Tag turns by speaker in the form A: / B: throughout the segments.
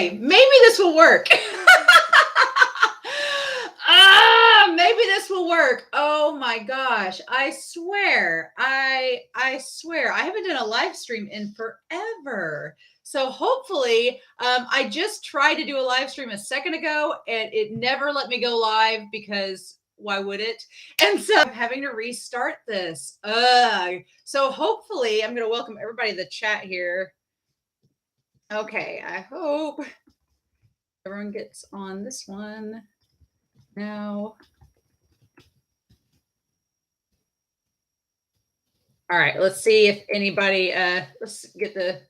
A: Okay, maybe this will work. Maybe this will work. Oh my gosh. I swear. I swear. I haven't done a live stream in forever. So hopefully, I just tried to do a live stream a second ago and it never let me go live because why would it? And so I'm having to restart this. So hopefully I'm going to welcome everybody to the chat here. Okay, I hope everyone gets on this one now. All right, let's see if anybody, let's get the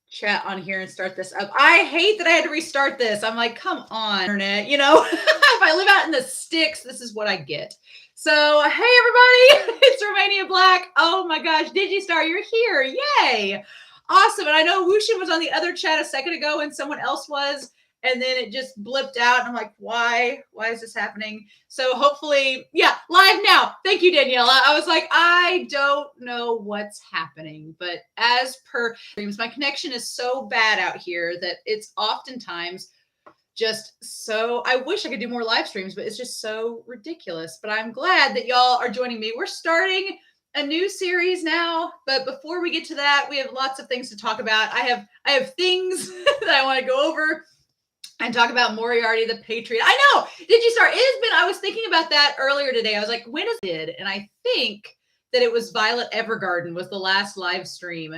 A: chat on here and start this up. I hate that I had to restart this. I'm like, come on, internet, you know, if I live out in the sticks, this is what I get. So, hey, everybody, it's Romania Black. Oh my gosh, Digistar, you're here. Yay. Awesome. And I know Wushin was on the other chat a second ago and someone else was, and then it just blipped out. And I'm like, why? Why is this happening? So hopefully, yeah, live now. Thank you, Daniela. I was like, I don't know what's happening. But as per streams, my connection is so bad out here that it's oftentimes just so, I wish I could do more live streams, but it's just so ridiculous. But I'm glad that y'all are joining me. We're starting a new series now, but before we get to that, we have lots of things to talk about. I have things that I want to go over and talk about Moriarty the Patriot. I know. Did you start? It has been, I was thinking about that earlier today. I was like, when is it? And I think that it was Violet Evergarden was the last live stream.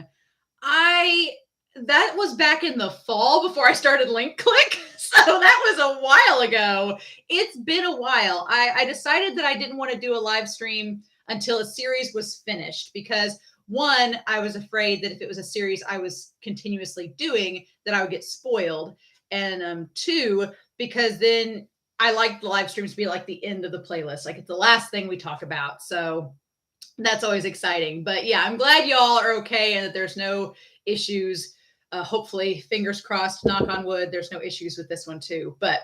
A: That was back in the fall before I started Link Click. So that was a while ago. It's been a while. I decided that I didn't want to do a live stream until a series was finished because one, I was afraid that if it was a series I was continuously doing, that I would get spoiled. And two, because then I like the live streams to be like the end of the playlist. Like it's the last thing we talk about. So that's always exciting. But yeah, I'm glad y'all are okay and that there's no issues. Hopefully, fingers crossed, knock on wood, there's no issues with this one too. But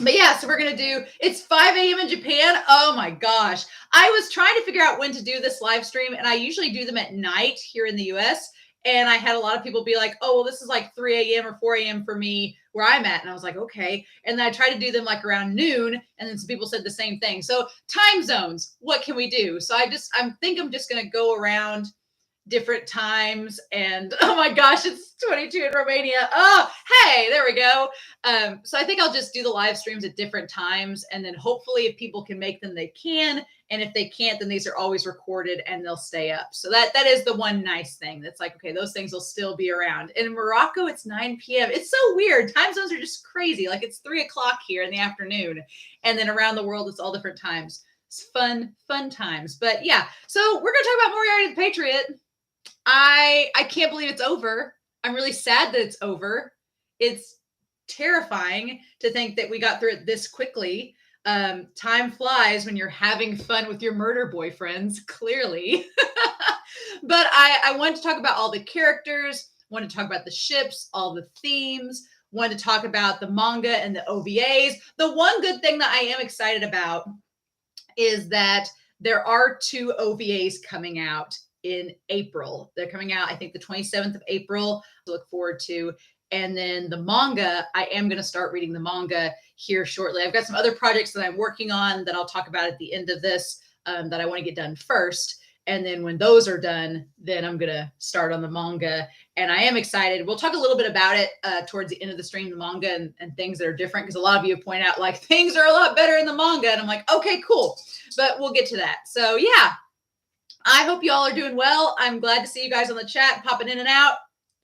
A: yeah, so we're going to do, it's 5 a.m. in Japan. Oh my gosh. I was trying to figure out when to do this live stream and I usually do them at night here in the US. And I had a lot of people be like, oh, well, this is like 3 a.m. or 4 a.m. for me where I'm at. And I was like, okay. And then I tried to do them like around noon. And then some people said the same thing. So time zones, what can we do? So I think I'm just going to go around different times. And oh my gosh, it's 22 in Romania. Oh, hey, there we go. So I think I'll just do the live streams at different times. And then hopefully if people can make them, they can. And if they can't, then these are always recorded and they'll stay up. So that is the one nice thing. That's like, okay, those things will still be around. And in Morocco, it's 9 p.m. It's so weird. Time zones are just crazy. Like it's 3 o'clock here in the afternoon. And then around the world, it's all different times. It's fun times. But yeah, so we're going to talk about Moriarty the Patriot. I can't believe it's over. I'm really sad that it's over. It's terrifying to think that we got through it this quickly. Time flies when you're having fun with your murder boyfriends, clearly. But I wanted to talk about all the characters, wanted to talk about the ships, all the themes, wanted to talk about the manga and the OVAs. The one good thing that I am excited about is that there are 2 OVAs coming out in April. They're coming out, I think, the 27th of April to look forward to. And then the manga, I am going to start reading the manga here shortly. I've got some other projects that I'm working on that I'll talk about at the end of this that I want to get done first. And then when those are done, then I'm going to start on the manga. And I am excited. We'll talk a little bit about it towards the end of the stream, the manga and things that are different. Because a lot of you point out like things are a lot better in the manga. And I'm like, okay, cool. But we'll get to that. So yeah. I hope you all are doing well. I'm glad to see you guys on the chat, popping in and out.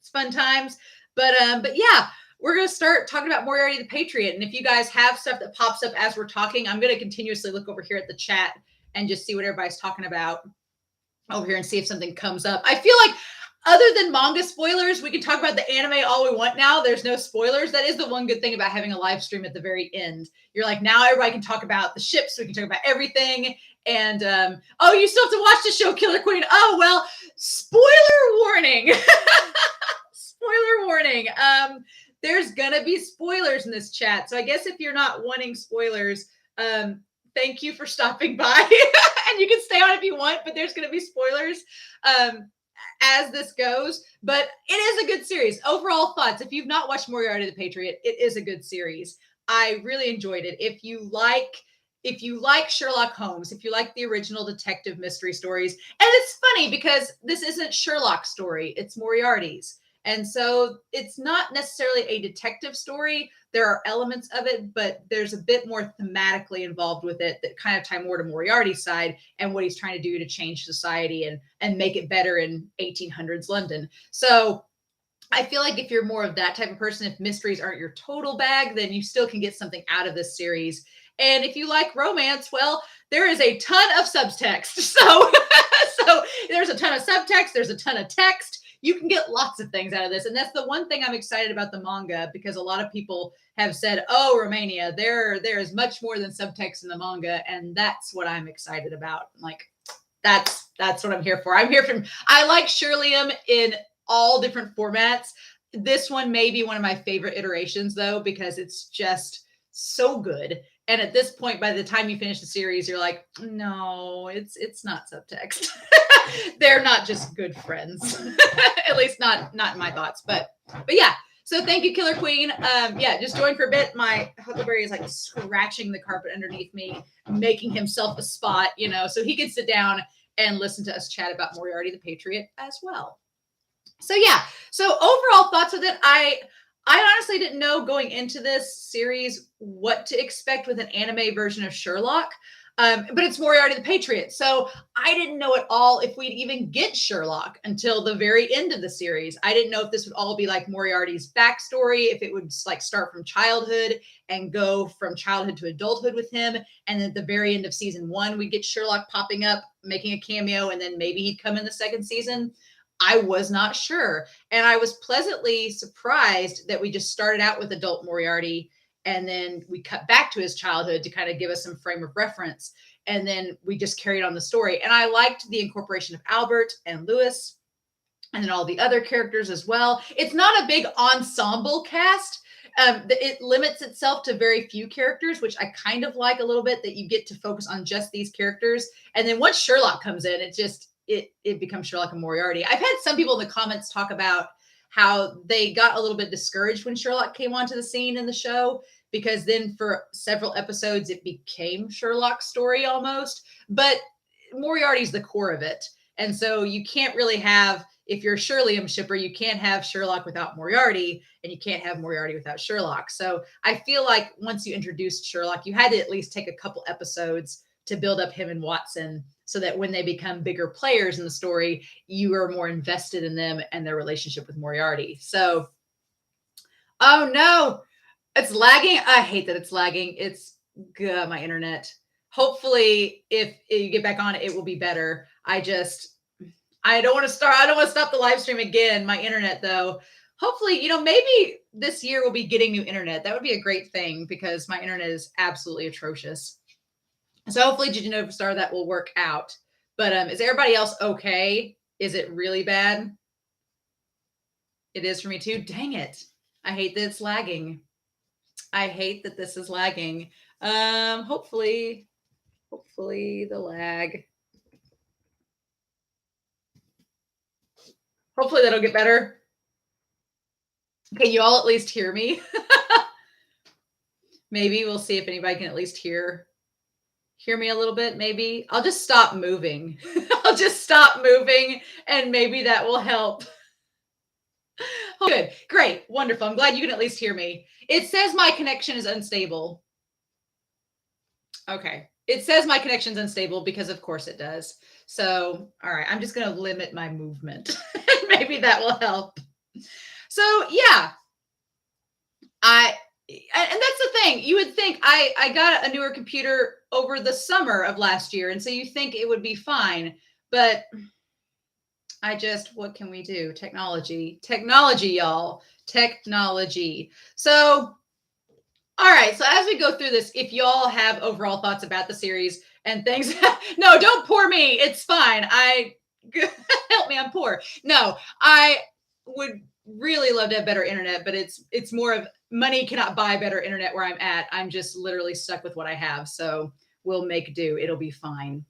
A: It's fun times. But yeah, we're going to start talking about Moriarty the Patriot. And if you guys have stuff that pops up as we're talking, I'm going to continuously look over here at the chat and just see what everybody's talking about over here and see if something comes up. I feel like other than manga spoilers, we can talk about the anime all we want now. There's no spoilers. That is the one good thing about having a live stream at the very end. You're like, now everybody can talk about the ships. We can talk about everything. And, oh, you still have to watch the show Killer Queen. Oh, well, spoiler warning. Spoiler warning. There's going to be spoilers in this chat. So I guess if you're not wanting spoilers, thank you for stopping by. And you can stay on if you want, but there's going to be spoilers. as this goes, but it is a good series. Overall thoughts. If you've not watched Moriarty the Patriot, it is a good series. I really enjoyed it. If you like Sherlock Holmes, if you like the original detective mystery stories, and it's funny because this isn't Sherlock's story, it's Moriarty's. And so it's not necessarily a detective story. There are elements of it, but there's a bit more thematically involved with it that kind of tie more to Moriarty's side and what he's trying to do to change society and make it better in 1800s London. So I feel like if you're more of that type of person, if mysteries aren't your total bag, then you still can get something out of this series. And if you like romance, well, there is a ton of subtext. So there's a ton of subtext, there's a ton of text. You can get lots of things out of this. And that's the one thing I'm excited about the manga, because a lot of people have said, oh, Romania, there is much more than subtext in the manga. And that's what I'm excited about. Like, that's what I'm here for. I like Shirleyum in all different formats. This one may be one of my favorite iterations, though, because it's just so good. And at this point, by the time you finish the series, you're like, no, it's not subtext. They're not just good friends. At least not in my thoughts. But yeah. So thank you, Killer Queen. Yeah, just join for a bit. My Huckleberry is like scratching the carpet underneath me, making himself a spot, so he can sit down and listen to us chat about Moriarty the Patriot as well. So yeah. So overall thoughts with it, I honestly didn't know going into this series what to expect with an anime version of Sherlock. But it's Moriarty the Patriot. So I didn't know at all if we'd even get Sherlock until the very end of the series. I didn't know if this would all be like Moriarty's backstory, if it would like start from childhood and go from childhood to adulthood with him. And then at the very end of season 1, we get Sherlock popping up, making a cameo, and then maybe he'd come in the second season. I was not sure. And I was pleasantly surprised that we just started out with adult Moriarty and then we cut back to his childhood to kind of give us some frame of reference. And then we just carried on the story. And I liked the incorporation of Albert and Lewis and then all the other characters as well. It's not a big ensemble cast. It limits itself to very few characters, which I kind of like a little bit, that you get to focus on just these characters. And then once Sherlock comes in, it becomes Sherlock and Moriarty. I've had some people in the comments talk about how they got a little bit discouraged when Sherlock came onto the scene in the show, because then for several episodes, it became Sherlock's story almost. But Moriarty's the core of it. And so you can't really have, if you're a Shirleyum shipper, you can't have Sherlock without Moriarty, and you can't have Moriarty without Sherlock. So I feel like once you introduced Sherlock, you had to at least take a couple episodes to build up him and Watson, so that when they become bigger players in the story, you are more invested in them and their relationship with Moriarty. So, oh no, it's lagging. I hate that it's lagging. It's my internet. Hopefully, if you get back on it, it will be better. I don't want to stop the live stream again. My internet, though. Hopefully, maybe this year we'll be getting new internet. That would be a great thing, because my internet is absolutely atrocious. So hopefully, did you know Star, that will work out. But is everybody else okay? Is it really bad? It is for me too. Dang it. I hate that it's lagging. I hate that this is lagging. Hopefully the lag. Hopefully that'll get better. Can you all at least hear me? Maybe we'll see if anybody can at least hear me a little bit. Maybe I'll just stop moving. I'll just stop moving, and maybe that will help. Good. Great. Wonderful. I'm glad you can at least hear me. It says my connection is unstable. Okay. It says my connection is unstable because of course it does. So, all right. I'm just going to limit my movement. Maybe that will help. So, yeah. And that's the thing. You would think I got a newer computer over the summer of last year. And so you think it would be fine. But what can we do? Technology, y'all. Technology. So, all right. So as we go through this, if y'all have overall thoughts about the series and things, no, don't pour me. It's fine. Help me. I'm poor. No, I would really love to have better internet, but it's more of money cannot buy better internet where I'm at. I'm just literally stuck with what I have. So we'll make do. It'll be fine.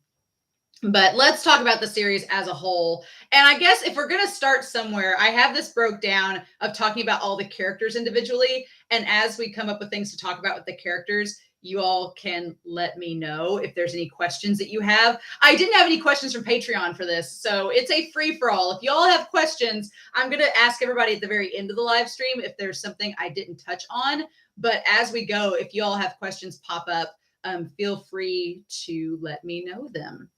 A: But let's talk about the series as a whole. And I guess if we're going to start somewhere, I have this broke down of talking about all the characters individually. And as we come up with things to talk about with the characters, you all can let me know if there's any questions that you have. I didn't have any questions from Patreon for this, so it's a free for all. If you all have questions, I'm going to ask everybody at the very end of the live stream if there's something I didn't touch on. But as we go, if you all have questions pop up, feel free to let me know them.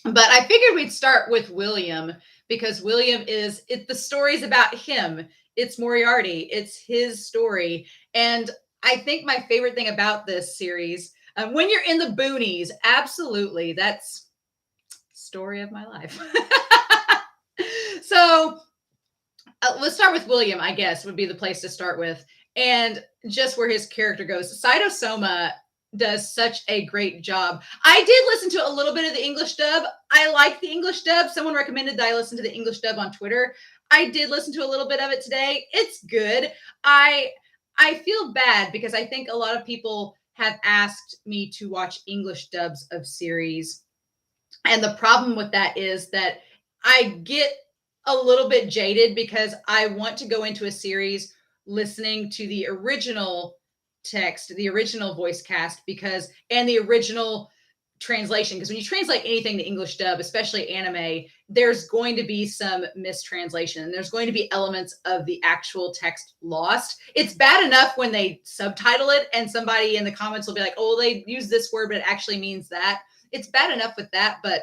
A: But I figured we'd start with William because William the story's about him. It's Moriarty. It's his story. And I think my favorite thing about this series, when you're in the boonies, absolutely, that's story of my life. So let's start with William, I guess, would be the place to start with. And just where his character goes. Saito Soma does such a great job. I did listen to a little bit of the English dub. I like the English dub. Someone recommended that I listen to the English dub on Twitter. I did listen to a little bit of it today. It's good. I feel bad because I think a lot of people have asked me to watch English dubs of series. And the problem with that is that I get a little bit jaded because I want to go into a series listening to the original text, the original voice cast, and the original translation. Because when you translate anything to English dub, especially anime, there's going to be some mistranslation and there's going to be elements of the actual text lost. It's bad enough when they subtitle it and somebody in the comments will be like, oh, they use this word, but it actually means that. It's bad enough with that, but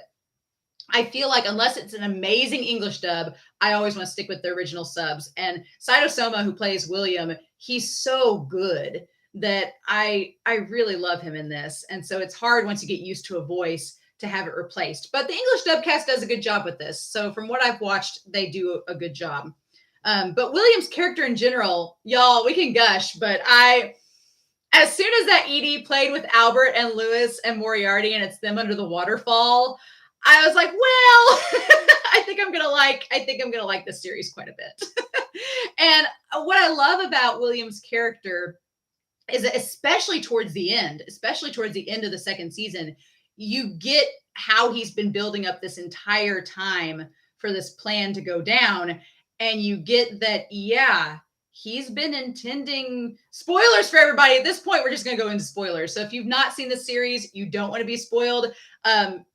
A: I feel like unless it's an amazing English dub, I always want to stick with the original subs. And Saito Soma, who plays William, he's so good that I really love him in this. And so it's hard once you get used to a voice to have it replaced. But the English dubcast does a good job with this. So from what I've watched, they do a good job. But William's character in general, y'all, we can gush, but as soon as that Edie played with Albert and Lewis and Moriarty and it's them under the waterfall, I was like, well, I think I'm gonna like this series quite a bit. And what I love about William's character is that especially towards the end of the second season, you get how he's been building up this entire time for this plan to go down. And you get that, yeah, he's been intending spoilers for everybody. At this point, we're just going to go into spoilers. So if you've not seen the series, you don't want to be spoiled.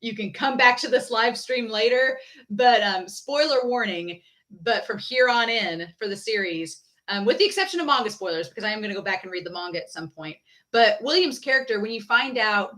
A: You can come back to this live stream later, but spoiler warning. But from here on in for the series, with the exception of manga spoilers, because I am going to go back and read the manga at some point. But William's character, when you find out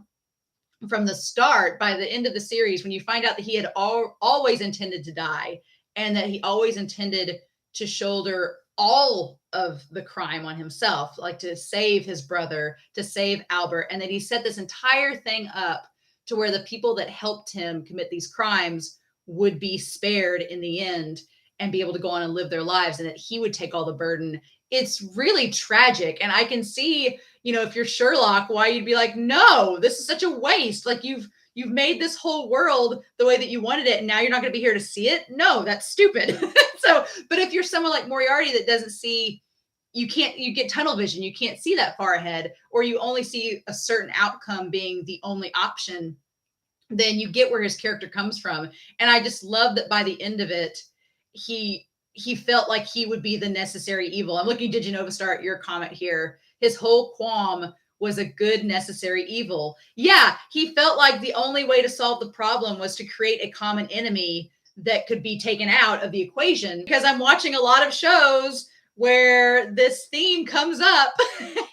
A: from the start, by the end of the series, when you find out that he had always intended to die and that he always intended to shoulder all of the crime on himself, like to save his brother, to save Albert, and that he set this entire thing up to where the people that helped him commit these crimes would be spared in the end and be able to go on and live their lives, and that he would take all the burden. It's really tragic. And I can see, if you're Sherlock, why you'd be like, no, this is such a waste. Like you've made this whole world the way that you wanted it, and now you're not going to be here to see it. No, that's stupid. But if you're someone like Moriarty that doesn't see, you get tunnel vision. You can't see that far ahead, or you only see a certain outcome being the only option, then you get where his character comes from. And I just love that by the end of it, he felt like he would be the necessary evil. I'm looking at Diginova Star at your comment here. His whole qualm was a good necessary evil. Yeah, he felt like the only way to solve the problem was to create a common enemy that could be taken out of the equation. Because I'm watching a lot of shows where this theme comes up.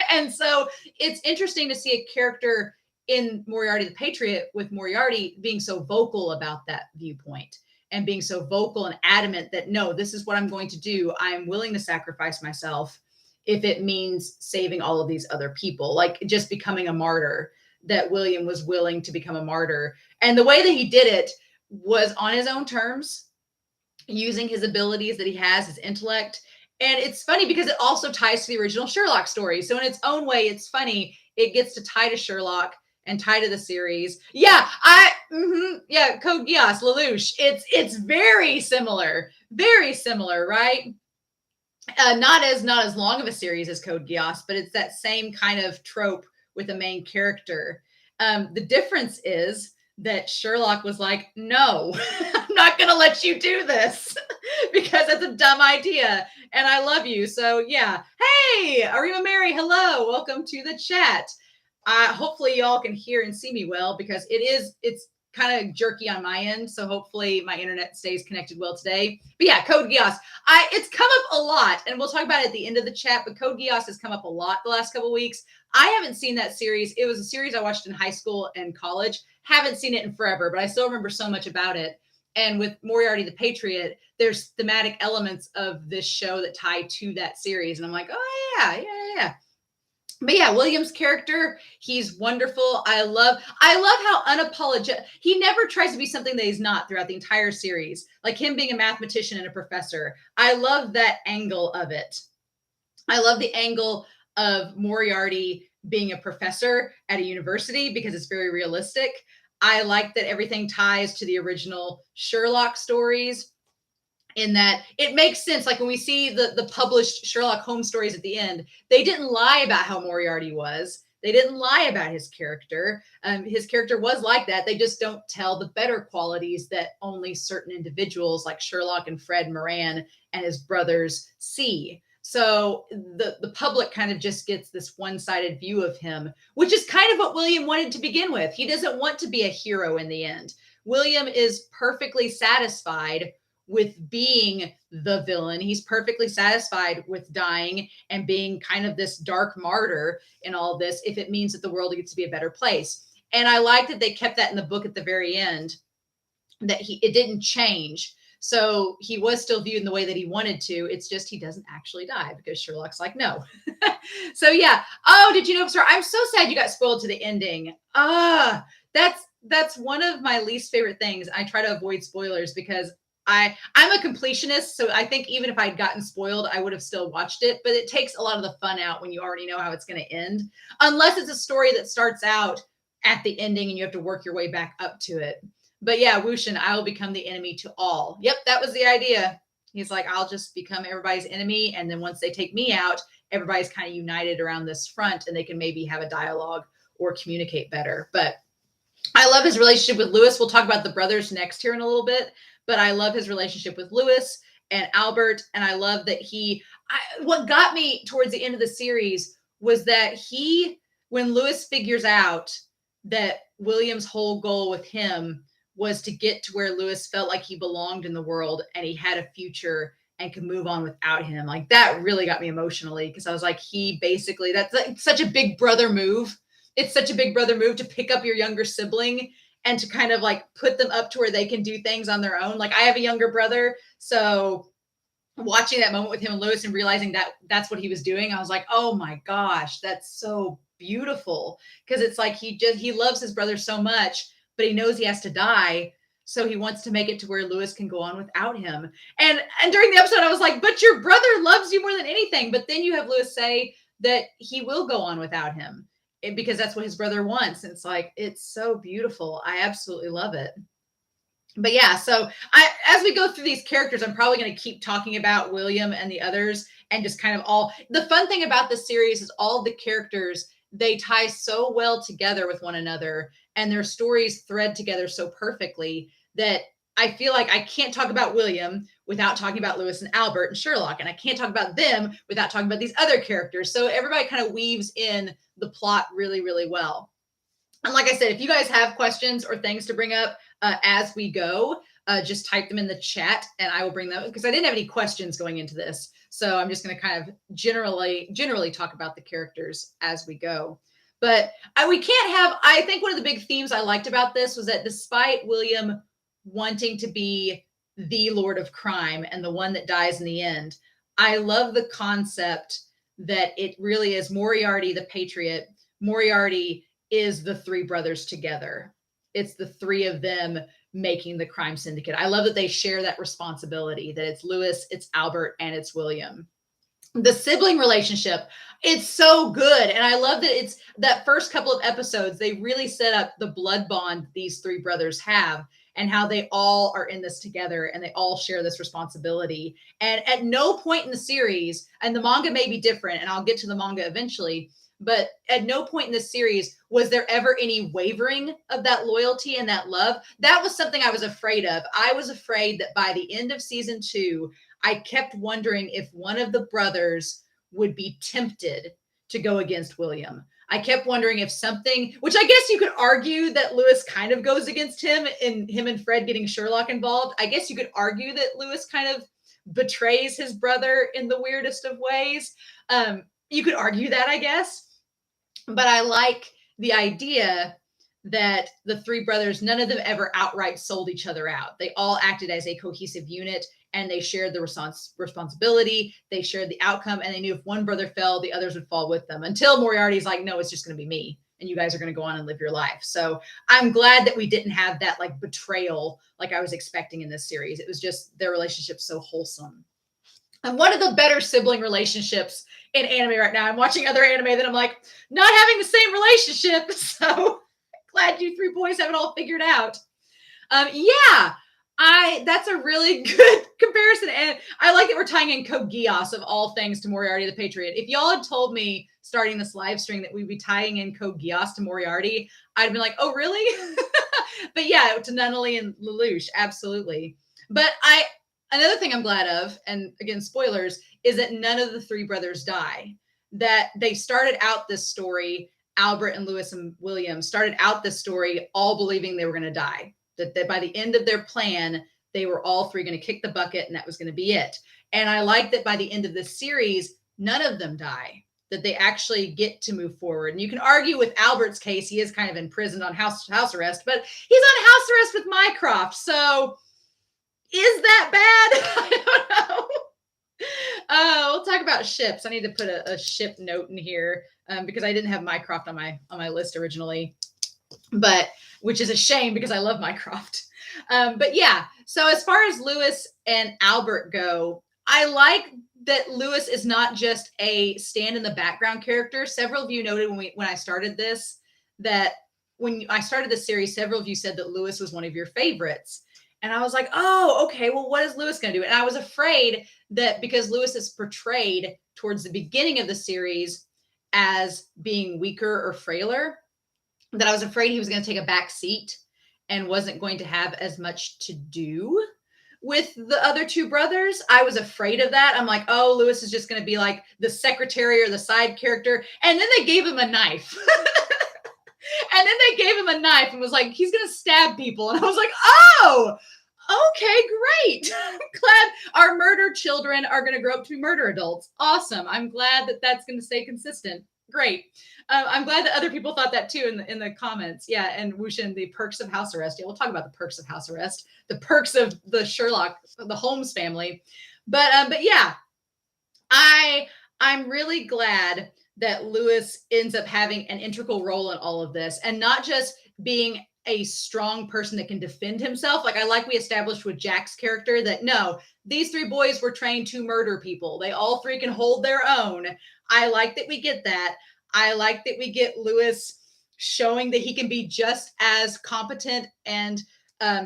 A: And so it's interesting to see a character in Moriarty the Patriot with Moriarty being so vocal about that viewpoint and being so vocal and adamant that, no, this is what I'm going to do. I am willing to sacrifice myself if it means saving all of these other people, like just becoming a martyr, that William was willing to become a martyr. And the way that he did it was on his own terms, using his abilities that he has, his intellect. And it's funny because it also ties to the original Sherlock story. So in its own way, it's funny. It gets to tie to Sherlock and tie to the series. Yeah, Code Geass, Lelouch. It's very similar, right? Not as long of a series as Code Geass, but it's that same kind of trope with a main character. The difference is that Sherlock was like, no, I'm not going to let you do this because that's a dumb idea. And I love you. So yeah. Hey, Arima Mary, hello. Welcome to the chat. Hopefully y'all can hear and see me well, because it's kind of jerky on my end. So hopefully my internet stays connected well today. But yeah, Code Geass. It's come up a lot, and we'll talk about it at the end of the chat, but Code Geass has come up a lot the last couple of weeks. I haven't seen that series. It was a series I watched in high school and college. Haven't seen it in forever, but I still remember so much about it. And with Moriarty the Patriot, there's thematic elements of this show that tie to that series. And I'm like, oh yeah. But yeah, William's character, he's wonderful. I love how unapologetic, he never tries to be something that he's not throughout the entire series. Like him being a mathematician and a professor. I love that angle of it. I love the angle of Moriarty being a professor at a university because it's very realistic. I like that everything ties to the original Sherlock stories, in that it makes sense. Like when we see the published Sherlock Holmes stories at the end, they didn't lie about how Moriarty was. They didn't lie about his character. His character was like that. They just don't tell the better qualities that only certain individuals like Sherlock and Fred Moran and his brothers see. So the public kind of just gets this one-sided view of him, which is kind of what William wanted to begin with. He doesn't want to be a hero in the end. William is perfectly satisfied with being the villain. He's perfectly satisfied with dying and being kind of this dark martyr in all this, if it means that the world gets to be a better place. And I like that they kept that in the book at the very end, that it didn't change. So he was still viewed in the way that he wanted to. It's just he doesn't actually die because Sherlock's like, no. So yeah. Oh, did you know, sir? I'm so sad you got spoiled to the ending. That's one of my least favorite things. I try to avoid spoilers because I'm a completionist, so I think even if I'd gotten spoiled, I would have still watched it. But it takes a lot of the fun out when you already know how it's going to end, unless it's a story that starts out at the ending and you have to work your way back up to it. But yeah, Wushin, I will become the enemy to all. Yep, that was the idea. He's like, I'll just become everybody's enemy, and then once they take me out, everybody's kind of united around this front, and they can maybe have a dialogue or communicate better. But I love his relationship with Lewis. We'll talk about the brothers next here in a little bit. But I love his relationship with Lewis and Albert. And I love that what got me towards the end of the series was that when Lewis figures out that William's whole goal with him was to get to where Lewis felt like he belonged in the world and he had a future and could move on without him. Like that really got me emotionally, because I was like, that's like such a big brother move. It's such a big brother move to pick up your younger sibling and to kind of like put them up to where they can do things on their own. Like I have a younger brother, so watching that moment with him and Lewis and realizing that that's what he was doing, I was like, oh my gosh, that's so beautiful. Because it's like he loves his brother so much, but he knows he has to die. So he wants to make it to where Lewis can go on without him. And during the episode, I was like, but your brother loves you more than anything. But then you have Lewis say that he will go on without him, because that's what his brother wants. And it's like, it's so beautiful. I absolutely love it. But yeah, so as we go through these characters, I'm probably going to keep talking about William and the others, and just kind of the fun thing about this series is all the characters, they tie so well together with one another, and their stories thread together so perfectly that I feel like I can't talk about William without talking about Lewis and Albert and Sherlock, and I can't talk about them without talking about these other characters. So everybody kind of weaves in the plot really, really well. And like I said, if you guys have questions or things to bring up as we go, just type them in the chat and I will bring them, because I didn't have any questions going into this. So I'm just going to kind of generally talk about the characters as we go. But I think one of the big themes I liked about this was that despite William wanting to be the Lord of Crime and the one that dies in the end, I love the concept that it really is Moriarty the Patriot. Moriarty is the three brothers together. It's the three of them making the crime syndicate. I love that they share that responsibility, that it's Lewis, it's Albert, and it's William. The sibling relationship, it's so good. And I love that it's that first couple of episodes, they really set up the blood bond these three brothers have. and how they all are in this together and they all share this responsibility. And at no point in the series, and the manga may be different, and I'll get to the manga eventually, but at no point in this series was there ever any wavering of that loyalty and that love. That was something I was afraid of. I was afraid that by the end of season 2, I kept wondering if one of the brothers would be tempted to go against William. I kept wondering if something, which I guess you could argue that Lewis kind of goes against him in him and Fred getting Sherlock involved. I guess you could argue that Lewis kind of betrays his brother in the weirdest of ways. You could argue that, I guess. But I like the idea that the three brothers, none of them ever outright sold each other out. They all acted as a cohesive unit, and they shared the responsibility. They shared the outcome, and they knew if one brother fell, the others would fall with them, until Moriarty's like, no, it's just going to be me, and you guys are going to go on and live your life. So I'm glad that we didn't have that like betrayal like I was expecting in this series. It was just their relationship so wholesome. And one of the better sibling relationships in anime right now. I'm watching other anime that I'm like, not having the same relationship. So glad you three boys have it all figured out. Yeah, that's a really good comparison. And I like that we're tying in Code Geass of all things to Moriarty the Patriot. If y'all had told me starting this live stream that we'd be tying in Code Geass to Moriarty, I'd have been like, oh, really? But yeah, to Nunnally and Lelouch, absolutely. But another thing I'm glad of, and again, spoilers, is that none of the three brothers die. That they started out this story, Albert and Lewis and William started out this story all believing they were going to die. That by the end of their plan, they were all three going to kick the bucket and that was going to be it. And I like that by the end of this series, none of them die. That they actually get to move forward. And you can argue with Albert's case, he is kind of imprisoned on house arrest, but he's on house arrest with Mycroft. So is that bad? I don't know. We'll talk about ships. I need to put a ship note in here because I didn't have Mycroft on my list originally, but which is a shame because I love Mycroft. But yeah, so as far as Lewis and Albert go, I like that Lewis is not just a stand in the background character. Several of you noted when I started this, that when I started this series, several of you said that Lewis was one of your favorites. And I was like, oh, okay, well, what is Lewis going to do? And I was afraid that because Lewis is portrayed towards the beginning of the series as being weaker or frailer, that I was afraid he was going to take a back seat and wasn't going to have as much to do with the other two brothers. I was afraid of that. I'm like, oh, Lewis is just going to be like the secretary or the side character. And then they gave him a knife. And then they gave him a knife and was like, he's going to stab people. And I was like, oh, okay, great. I'm glad our murder children are going to grow up to be murder adults. Awesome. I'm glad that that's going to stay consistent. Great. I'm glad that other people thought that too in the comments. Yeah. And Wushin, the perks of house arrest. Yeah, we'll talk about the perks of house arrest, the perks of the Sherlock, the Holmes family. But yeah, I'm really glad that Lewis ends up having an integral role in all of this, and not just being a strong person that can defend himself. Like I like we established with Jack's character that no, these three boys were trained to murder people. They all three can hold their own. I like that we get that. I like that we get Lewis showing that he can be just as competent and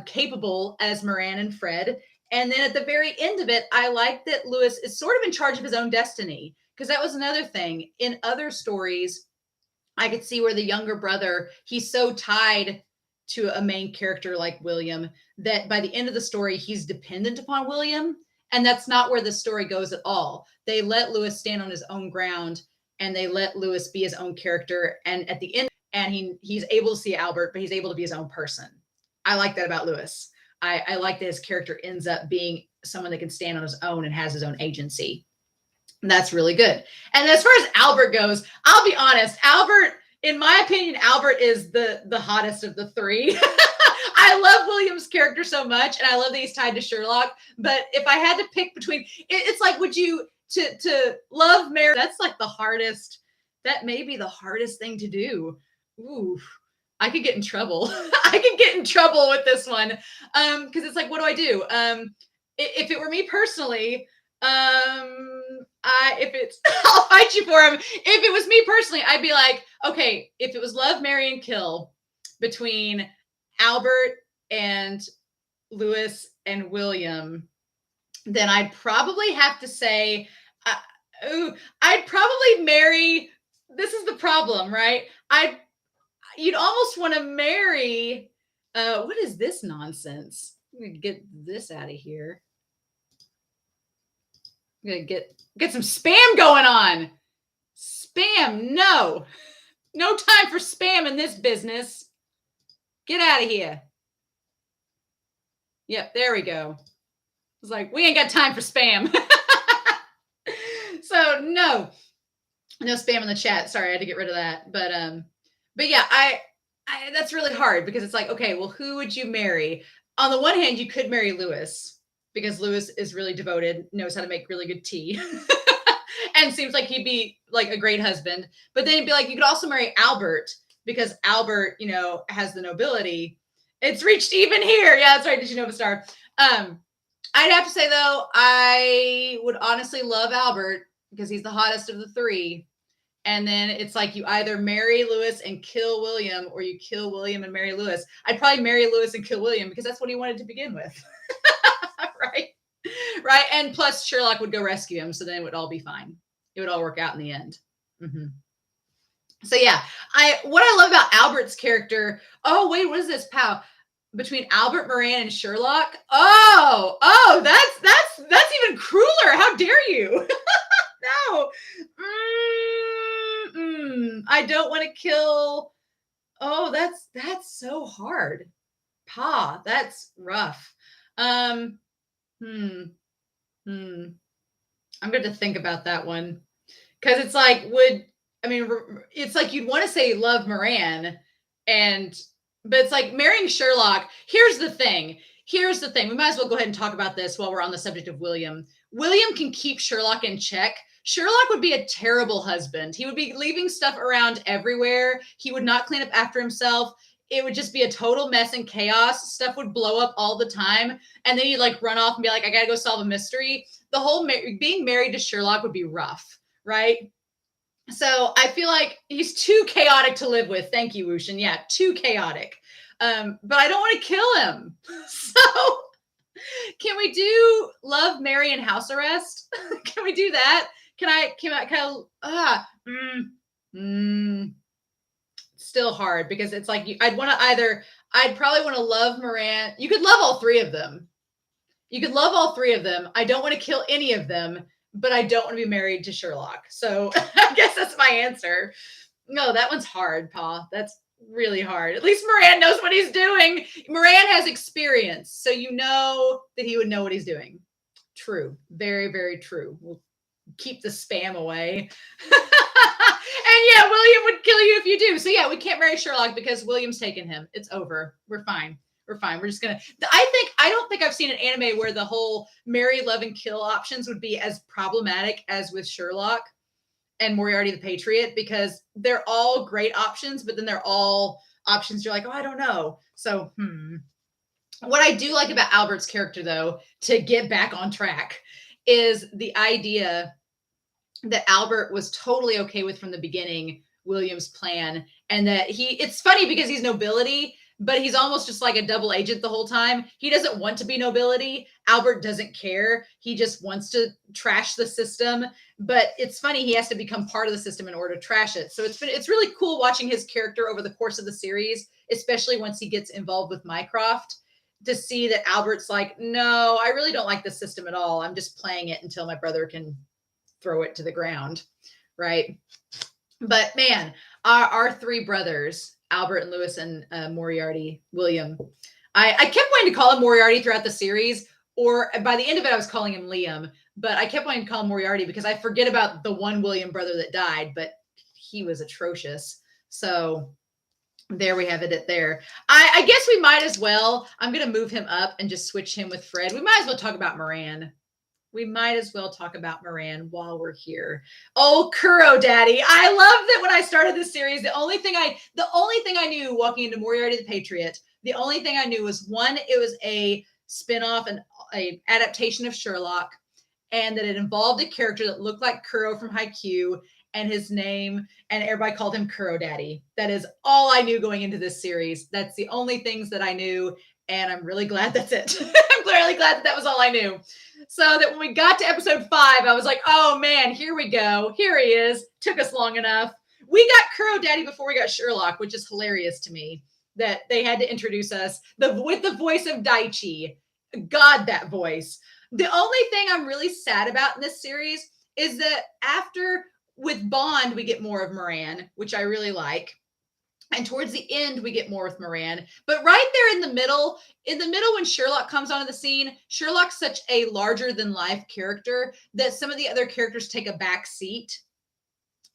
A: capable as Moran and Fred. And then at the very end of it, I like that Lewis is sort of in charge of his own destiny. Because that was another thing. In other stories, I could see where the younger brother, he's so tied to a main character like William that by the end of the story, he's dependent upon William. And that's not where the story goes at all. They let Lewis stand on his own ground and they let Lewis be his own character. And at the end, and he's able to see Albert, but he's able to be his own person. I like that about Lewis. I like that his character ends up being someone that can stand on his own and has his own agency. That's really good. And as far as Albert goes, I'll be honest, Albert, in my opinion, Albert is the hottest of the three. I love William's character so much, and I love that he's tied to Sherlock. But if I had to pick between, it's like, would you to love Mary? That's like the hardest. That may be the hardest thing to do. Ooh, I could get in trouble. I could get in trouble with this one because it's like, what do I do? If it were me personally. I'll fight you for him. If it was me personally, I'd be like, okay, if it was love, marry, and kill between Albert and Lewis and William, then I'd probably have to say, I'd probably marry. This is the problem, right? You'd almost want to marry. What is this nonsense? I'm gonna get this out of here. I'm gonna get some spam going on. Spam, no time for spam in this business. Get out of here. Yep, there we go. It's like, we ain't got time for spam. So no spam in the chat. Sorry, I had to get rid of that. But yeah, I that's really hard because it's like, okay, well, who would you marry? On the one hand, you could marry Lewis because Lewis is really devoted, knows how to make really good tea, and seems like he'd be like a great husband. But then it'd be like, you could also marry Albert because Albert, has the nobility. It's reached even here. Yeah, that's right. Did you know the star? I'd have to say though, I would honestly love Albert because he's the hottest of the three. And then it's like you either marry Lewis and kill William, or you kill William and marry Lewis. I'd probably marry Lewis and kill William because that's what he wanted to begin with. Right. And plus Sherlock would go rescue him. So then it would all be fine. It would all work out in the end. Mm-hmm. So yeah, what I love about Albert's character. Oh, wait, what is this, pal? Between Albert Moran and Sherlock. Oh, that's even crueler. How dare you? No. I don't want to kill. Oh, that's so hard. Pa, that's rough. I'm going to think about that one. Because it's like, it's like you'd want to say love Moran, but it's like marrying Sherlock. Here's the thing. We might as well go ahead and talk about this while we're on the subject of William. William can keep Sherlock in check. Sherlock would be a terrible husband. He would be leaving stuff around everywhere. He would not clean up after himself. It would just be a total mess and chaos. Stuff would blow up all the time. And then he'd like run off and be like, I got to go solve a mystery. The whole being married to Sherlock would be rough, right? So I feel like he's too chaotic to live with. Thank you, Wushin. Yeah, too chaotic. But I don't want to kill him. So can we do love, marry, and house arrest? Can we do that? Still hard because it's like I'd probably want to love Moran. You could love all three of them. I don't want to kill any of them, but I don't want to be married to Sherlock. So I guess that's my answer. No, that one's hard, Pa. That's really hard. At least Moran knows what he's doing. Moran has experience, so you know that he would know what he's doing. True. Very, very true. We'll keep the spam away. And yeah, William would kill you if you do. So yeah, we can't marry Sherlock because William's taken him. It's over. We're fine. We're just gonna. I don't think I've seen an anime where the whole marry, love, and kill options would be as problematic as with Sherlock and Moriarty the Patriot, because they're all great options, but then they're all options you're like, oh, I don't know. So what I do like about Albert's character, though, to get back on track, is the idea that Albert was totally okay with from the beginning William's plan, and that it's funny because he's nobility, but he's almost just like a double agent the whole time. He doesn't want to be nobility. Albert doesn't care. He just wants to trash the system. But it's funny, he has to become part of the system in order to trash it. So it's really cool watching his character over the course of the series, especially once he gets involved with Mycroft, to see that Albert's like, no, I really don't like the system at all. I'm just playing it until my brother can throw it to the ground, right? But man, our three brothers, Albert and Lewis and Moriarty, William. I kept wanting to call him Moriarty throughout the series, or by the end of it, I was calling him Liam, but I kept wanting to call him Moriarty because I forget about the one William brother that died, but he was atrocious. So there we have it there. I guess we might as well. I'm going to move him up and just switch him with Fred. We might as well talk about Moran. While we're here. Oh, Kuro Daddy. I love that when I started this series, the only thing I knew walking into Moriarty the Patriot, the only thing I knew was, one, it was a spinoff and a adaptation of Sherlock, and that it involved a character that looked like Kuro from Haikyuu, and his name, and everybody called him Kuro Daddy. That is all I knew going into this series. That's the only things that I knew. And I'm really glad that's it. I'm clearly glad that was all I knew. So that when we got to episode 5, I was like, oh man, here we go. Here he is. Took us long enough. We got Kuro Daddy before we got Sherlock, which is hilarious to me that they had to introduce us with the voice of Daichi. God, that voice. The only thing I'm really sad about in this series is that after with Bond, we get more of Moran, which I really like. And towards the end, we get more with Moran. But right there in the middle when Sherlock comes onto the scene, Sherlock's such a larger than life character that some of the other characters take a back seat,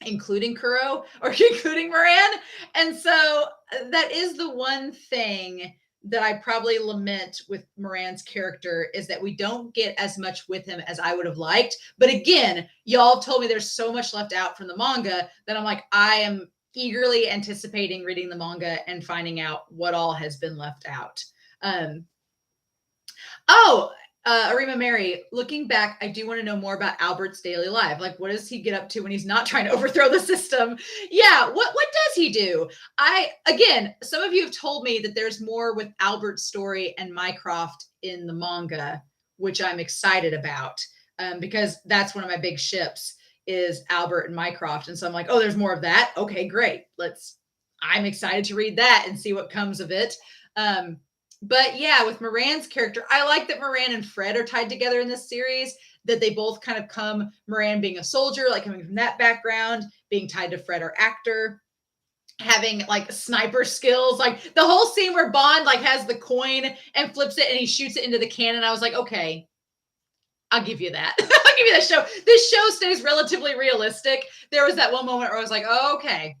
A: including Kuro or including Moran. And so that is the one thing that I probably lament with Moran's character is that we don't get as much with him as I would have liked. But again, y'all told me there's so much left out from the manga that I'm like, I am eagerly anticipating reading the manga and finding out what all has been left out. Arima Mary, looking back, I do want to know more about Albert's daily life. Like, what does he get up to when he's not trying to overthrow the system? Yeah, what does he do? Again, some of you have told me that there's more with Albert's story and Mycroft in the manga, which I'm excited about because that's one of my big ships is Albert and Mycroft. And so I'm like, oh, there's more of that. Okay, great. I'm excited to read that and see what comes of it. But yeah, with Moran's character, I like that Moran and Fred are tied together in this series, that they both kind of come, Moran being a soldier, like coming from that background, being tied to Fred, our actor, having like sniper skills, like the whole scene where Bond like has the coin and flips it and he shoots it into the cannon. I was like, okay, I'll give you that. I'll give you that show. This show stays relatively realistic. There was that one moment where I was like, oh, okay,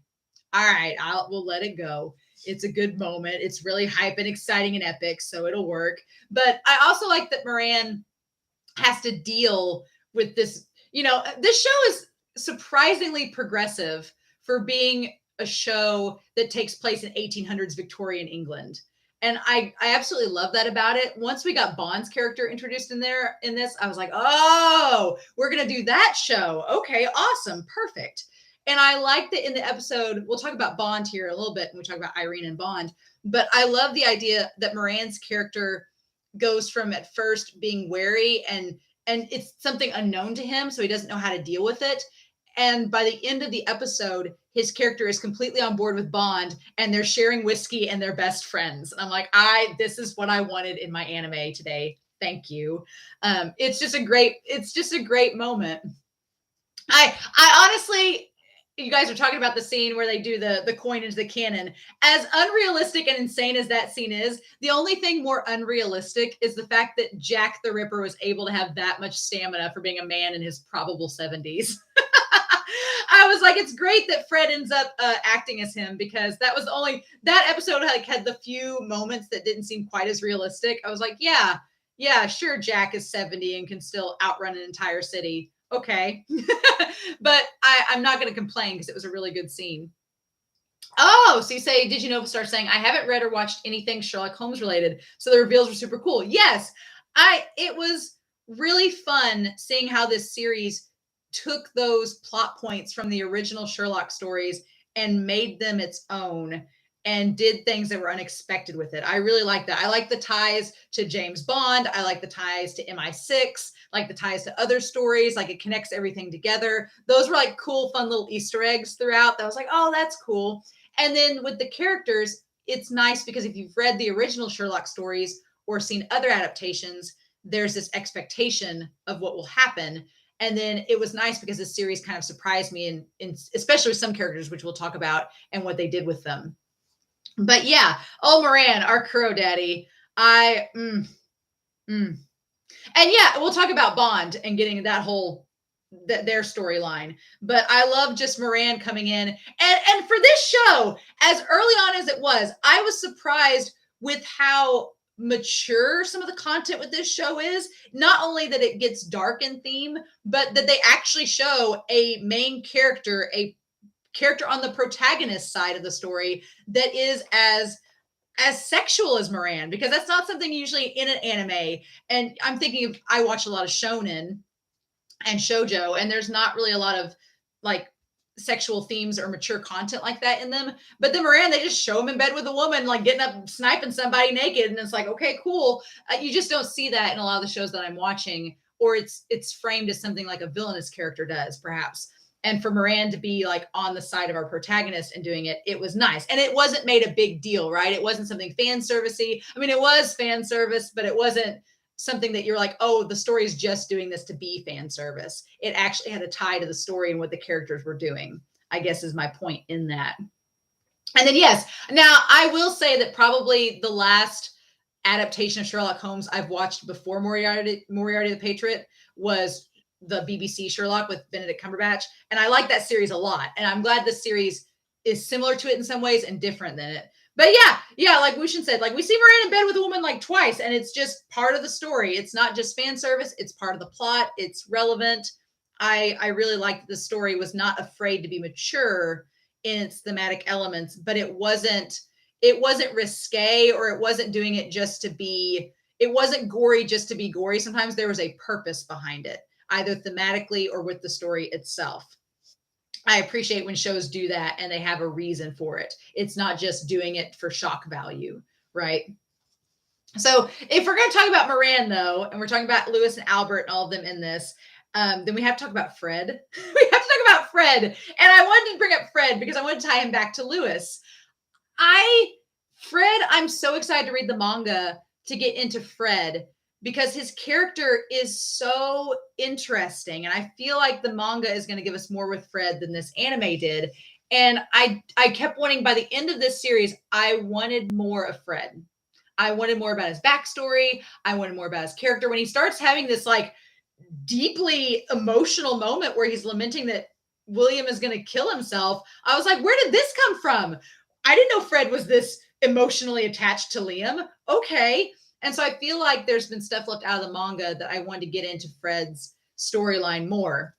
A: all right, we'll let it go. It's a good moment. It's really hype and exciting and epic, so it'll work. But I also like that Moran has to deal with this. You know, this show is surprisingly progressive for being a show that takes place in 1800s Victorian England. And I absolutely love that about it. Once we got Bond's character introduced in this, I was like, oh, we're going to do that show. Okay, awesome. Perfect. And I like that in the episode, we'll talk about Bond here a little bit when we talk about Irene and Bond, but I love the idea that Moran's character goes from at first being wary and it's something unknown to him, so he doesn't know how to deal with it. And by the end of the episode, his character is completely on board with Bond and they're sharing whiskey and they're best friends. And I'm like, this is what I wanted in my anime today. Thank you. It's just a great moment. I honestly, you guys are talking about the scene where they do the coin into the cannon. As unrealistic and insane as that scene is, the only thing more unrealistic is the fact that Jack the Ripper was able to have that much stamina for being a man in his probable 70s. I was like, it's great that Fred ends up acting as him because that episode had the few moments that didn't seem quite as realistic. I was like, yeah, sure, Jack is 70 and can still outrun an entire city. Okay. But I'm not going to complain because it was a really good scene. Oh, so you say, did you know, start saying, I haven't read or watched anything Sherlock Holmes related. So the reveals were super cool. Yes, it was really fun seeing how this series took those plot points from the original Sherlock stories and made them its own and did things that were unexpected with it. I really like that. I like the ties to James Bond. I like the ties to MI6, like the ties to other stories, like it connects everything together. Those were like cool, fun little Easter eggs throughout. That was like, oh, that's cool. And then with the characters, it's nice because if you've read the original Sherlock stories or seen other adaptations, there's this expectation of what will happen. And then it was nice because this series kind of surprised me, in especially with some characters, which we'll talk about, and what they did with them. But yeah, Moran, our Kuro Daddy. And yeah, we'll talk about Bond and getting that whole their storyline. But I love just Moran coming in. And for this show, as early on as it was, I was surprised with how mature some of the content with this show is. Not only that it gets dark in theme, but that they actually show a main character, a character on the protagonist side of the story that is as sexual as Moran, because that's not something usually in an anime. And I'm thinking I watch a lot of shonen and shoujo, and there's not really a lot of like sexual themes or mature content like that in them. But then Moran, they just show him in bed with a woman, like getting up, sniping somebody naked. And it's like, okay, cool. You just don't see that in a lot of the shows that I'm watching, or it's framed as something like a villainous character does, perhaps. And for Moran to be like on the side of our protagonist and doing it, it was nice. And it wasn't made a big deal, right? It wasn't something fan servicey. I mean, it was fan service, but it wasn't something that you're like, oh, the story is just doing this to be fan service. It actually had a tie to the story and what the characters were doing, I guess is my point in that. And then, yes, now I will say that probably the last adaptation of Sherlock Holmes I've watched before Moriarty the Patriot was the BBC Sherlock with Benedict Cumberbatch. And I like that series a lot. And I'm glad this series is similar to it in some ways and different than it. But yeah, like Wushin said, like we see Moran in bed with a woman like twice, and it's just part of the story. It's not just fan service. It's part of the plot. It's relevant. I really liked the story was not afraid to be mature in its thematic elements, but it wasn't risque, or it wasn't doing it just to be, it wasn't gory just to be gory. Sometimes there was a purpose behind it, either thematically or with the story itself. I appreciate when shows do that and they have a reason for it. It's not just doing it for shock value, right? So if we're going to talk about Moran, though, and we're talking about Lewis and Albert and all of them in this, then we have to talk about Fred. We have to talk about Fred. And I wanted to bring up Fred because I want to tie him back to Lewis. I'm so excited to read the manga to get into Fred, because his character is so interesting. And I feel like the manga is going to give us more with Fred than this anime did. And I kept wanting, by the end of this series, I wanted more of Fred. I wanted more about his backstory. I wanted more about his character. When he starts having this like deeply emotional moment where he's lamenting that William is going to kill himself, I was like, where did this come from? I didn't know Fred was this emotionally attached to Liam. Okay. And so I feel like there's been stuff left out of the manga that I wanted to get into Fred's storyline more.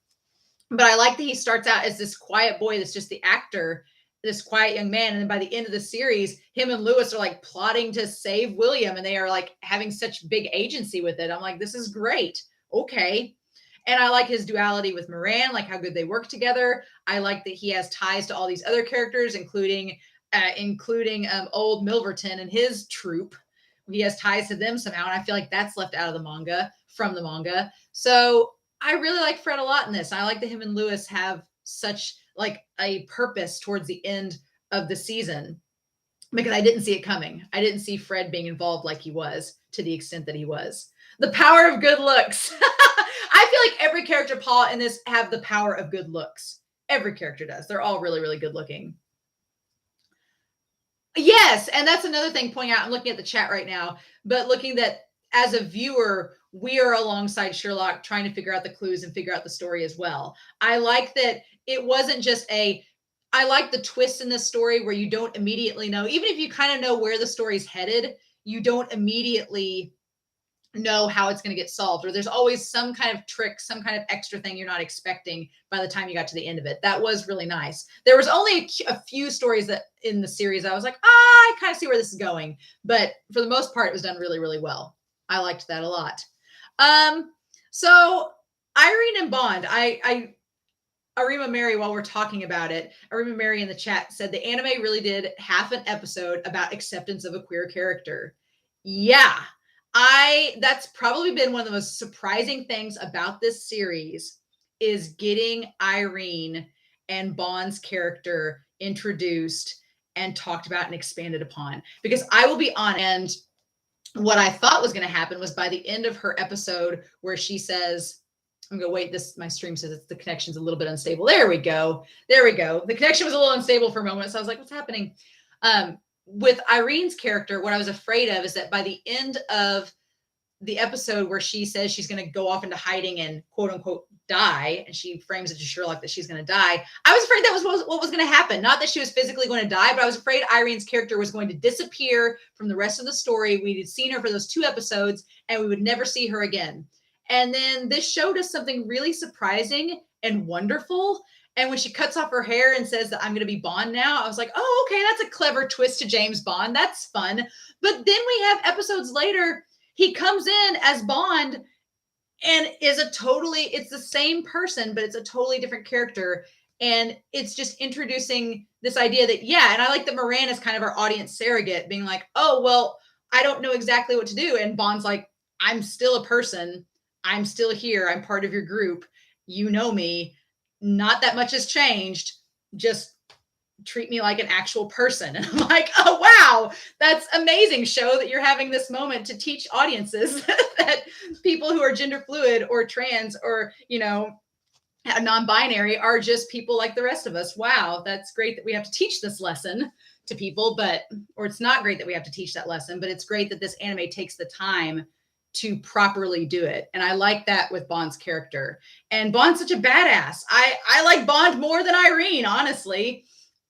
A: But I like that he starts out as this quiet boy that's just the actor, this quiet young man. And then by the end of the series, him and Lewis are like plotting to save William, and they are like having such big agency with it. I'm like, this is great. Okay. And I like his duality with Moran, like how good they work together. I like that he has ties to all these other characters, including old Milverton and his troupe. He has ties to them somehow, and I feel like that's left out of the manga, from the manga. So I really like Fred a lot in this. I like that him and Lewis have such like a purpose towards the end of the season, because I didn't see it coming. I didn't see Fred being involved like he was, to the extent that he was. The power of good looks. I feel like every character, Paul, in this have the power of good looks. Every character does. They're all really, really good looking. Yes, and that's another thing pointing out. I'm looking at the chat right now, but looking that as a viewer, we are alongside Sherlock trying to figure out the clues and figure out the story as well. I like that it wasn't just I like the twist in this story where you don't immediately know, even if you kind of know where the story's headed, you don't immediately know how it's going to get solved, or there's always some kind of trick, some kind of extra thing you're not expecting by the time you got to the end of it. That was really nice. There was only a few stories that in the series I was like, I kind of see where this is going, but for the most part, it was done really, really well. I liked that a lot. So Irene and Bond, Arima Mary, while we're talking about it, Arima Mary in the chat said the anime really did half an episode about acceptance of a queer character. Yeah. That's probably been one of the most surprising things about this series, is getting Irene and Bond's character introduced and talked about and expanded upon. Because I will be honest, and what I thought was going to happen was by the end of her episode where she says, I'm going to wait, my stream says the connection's a little bit unstable. There we go. The connection was a little unstable for a moment. So I was like, what's happening? With Irene's character, what I was afraid of is that by the end of the episode where she says she's going to go off into hiding and quote unquote die, and she frames it to Sherlock that she's going to die, I was afraid that was what was going to happen. Not that she was physically going to die, but I was afraid Irene's character was going to disappear from the rest of the story. We had seen her for those 2 episodes and we would never see her again. And then this showed us something really surprising and wonderful. And when she cuts off her hair and says that I'm going to be Bond now, I was like, oh, okay, that's a clever twist to James Bond. That's fun. But then we have episodes later, he comes in as Bond and is it's the same person, but it's a totally different character. And it's just introducing this idea that, yeah, and I like that Moran is kind of our audience surrogate, being like, oh, well, I don't know exactly what to do. And Bond's like, I'm still a person. I'm still here. I'm part of your group. You know me. Not that much has changed. Just treat me like an actual person. And I'm like, oh, wow, that's amazing. Show that you're having this moment to teach audiences that people who are gender fluid or trans or, non-binary are just people like the rest of us. Wow, that's great that we have to teach this lesson to people, or it's not great that we have to teach that lesson, but it's great that this anime takes the time to properly do it. And I like that with Bond's character. And Bond's such a badass. I like Bond more than Irene, honestly.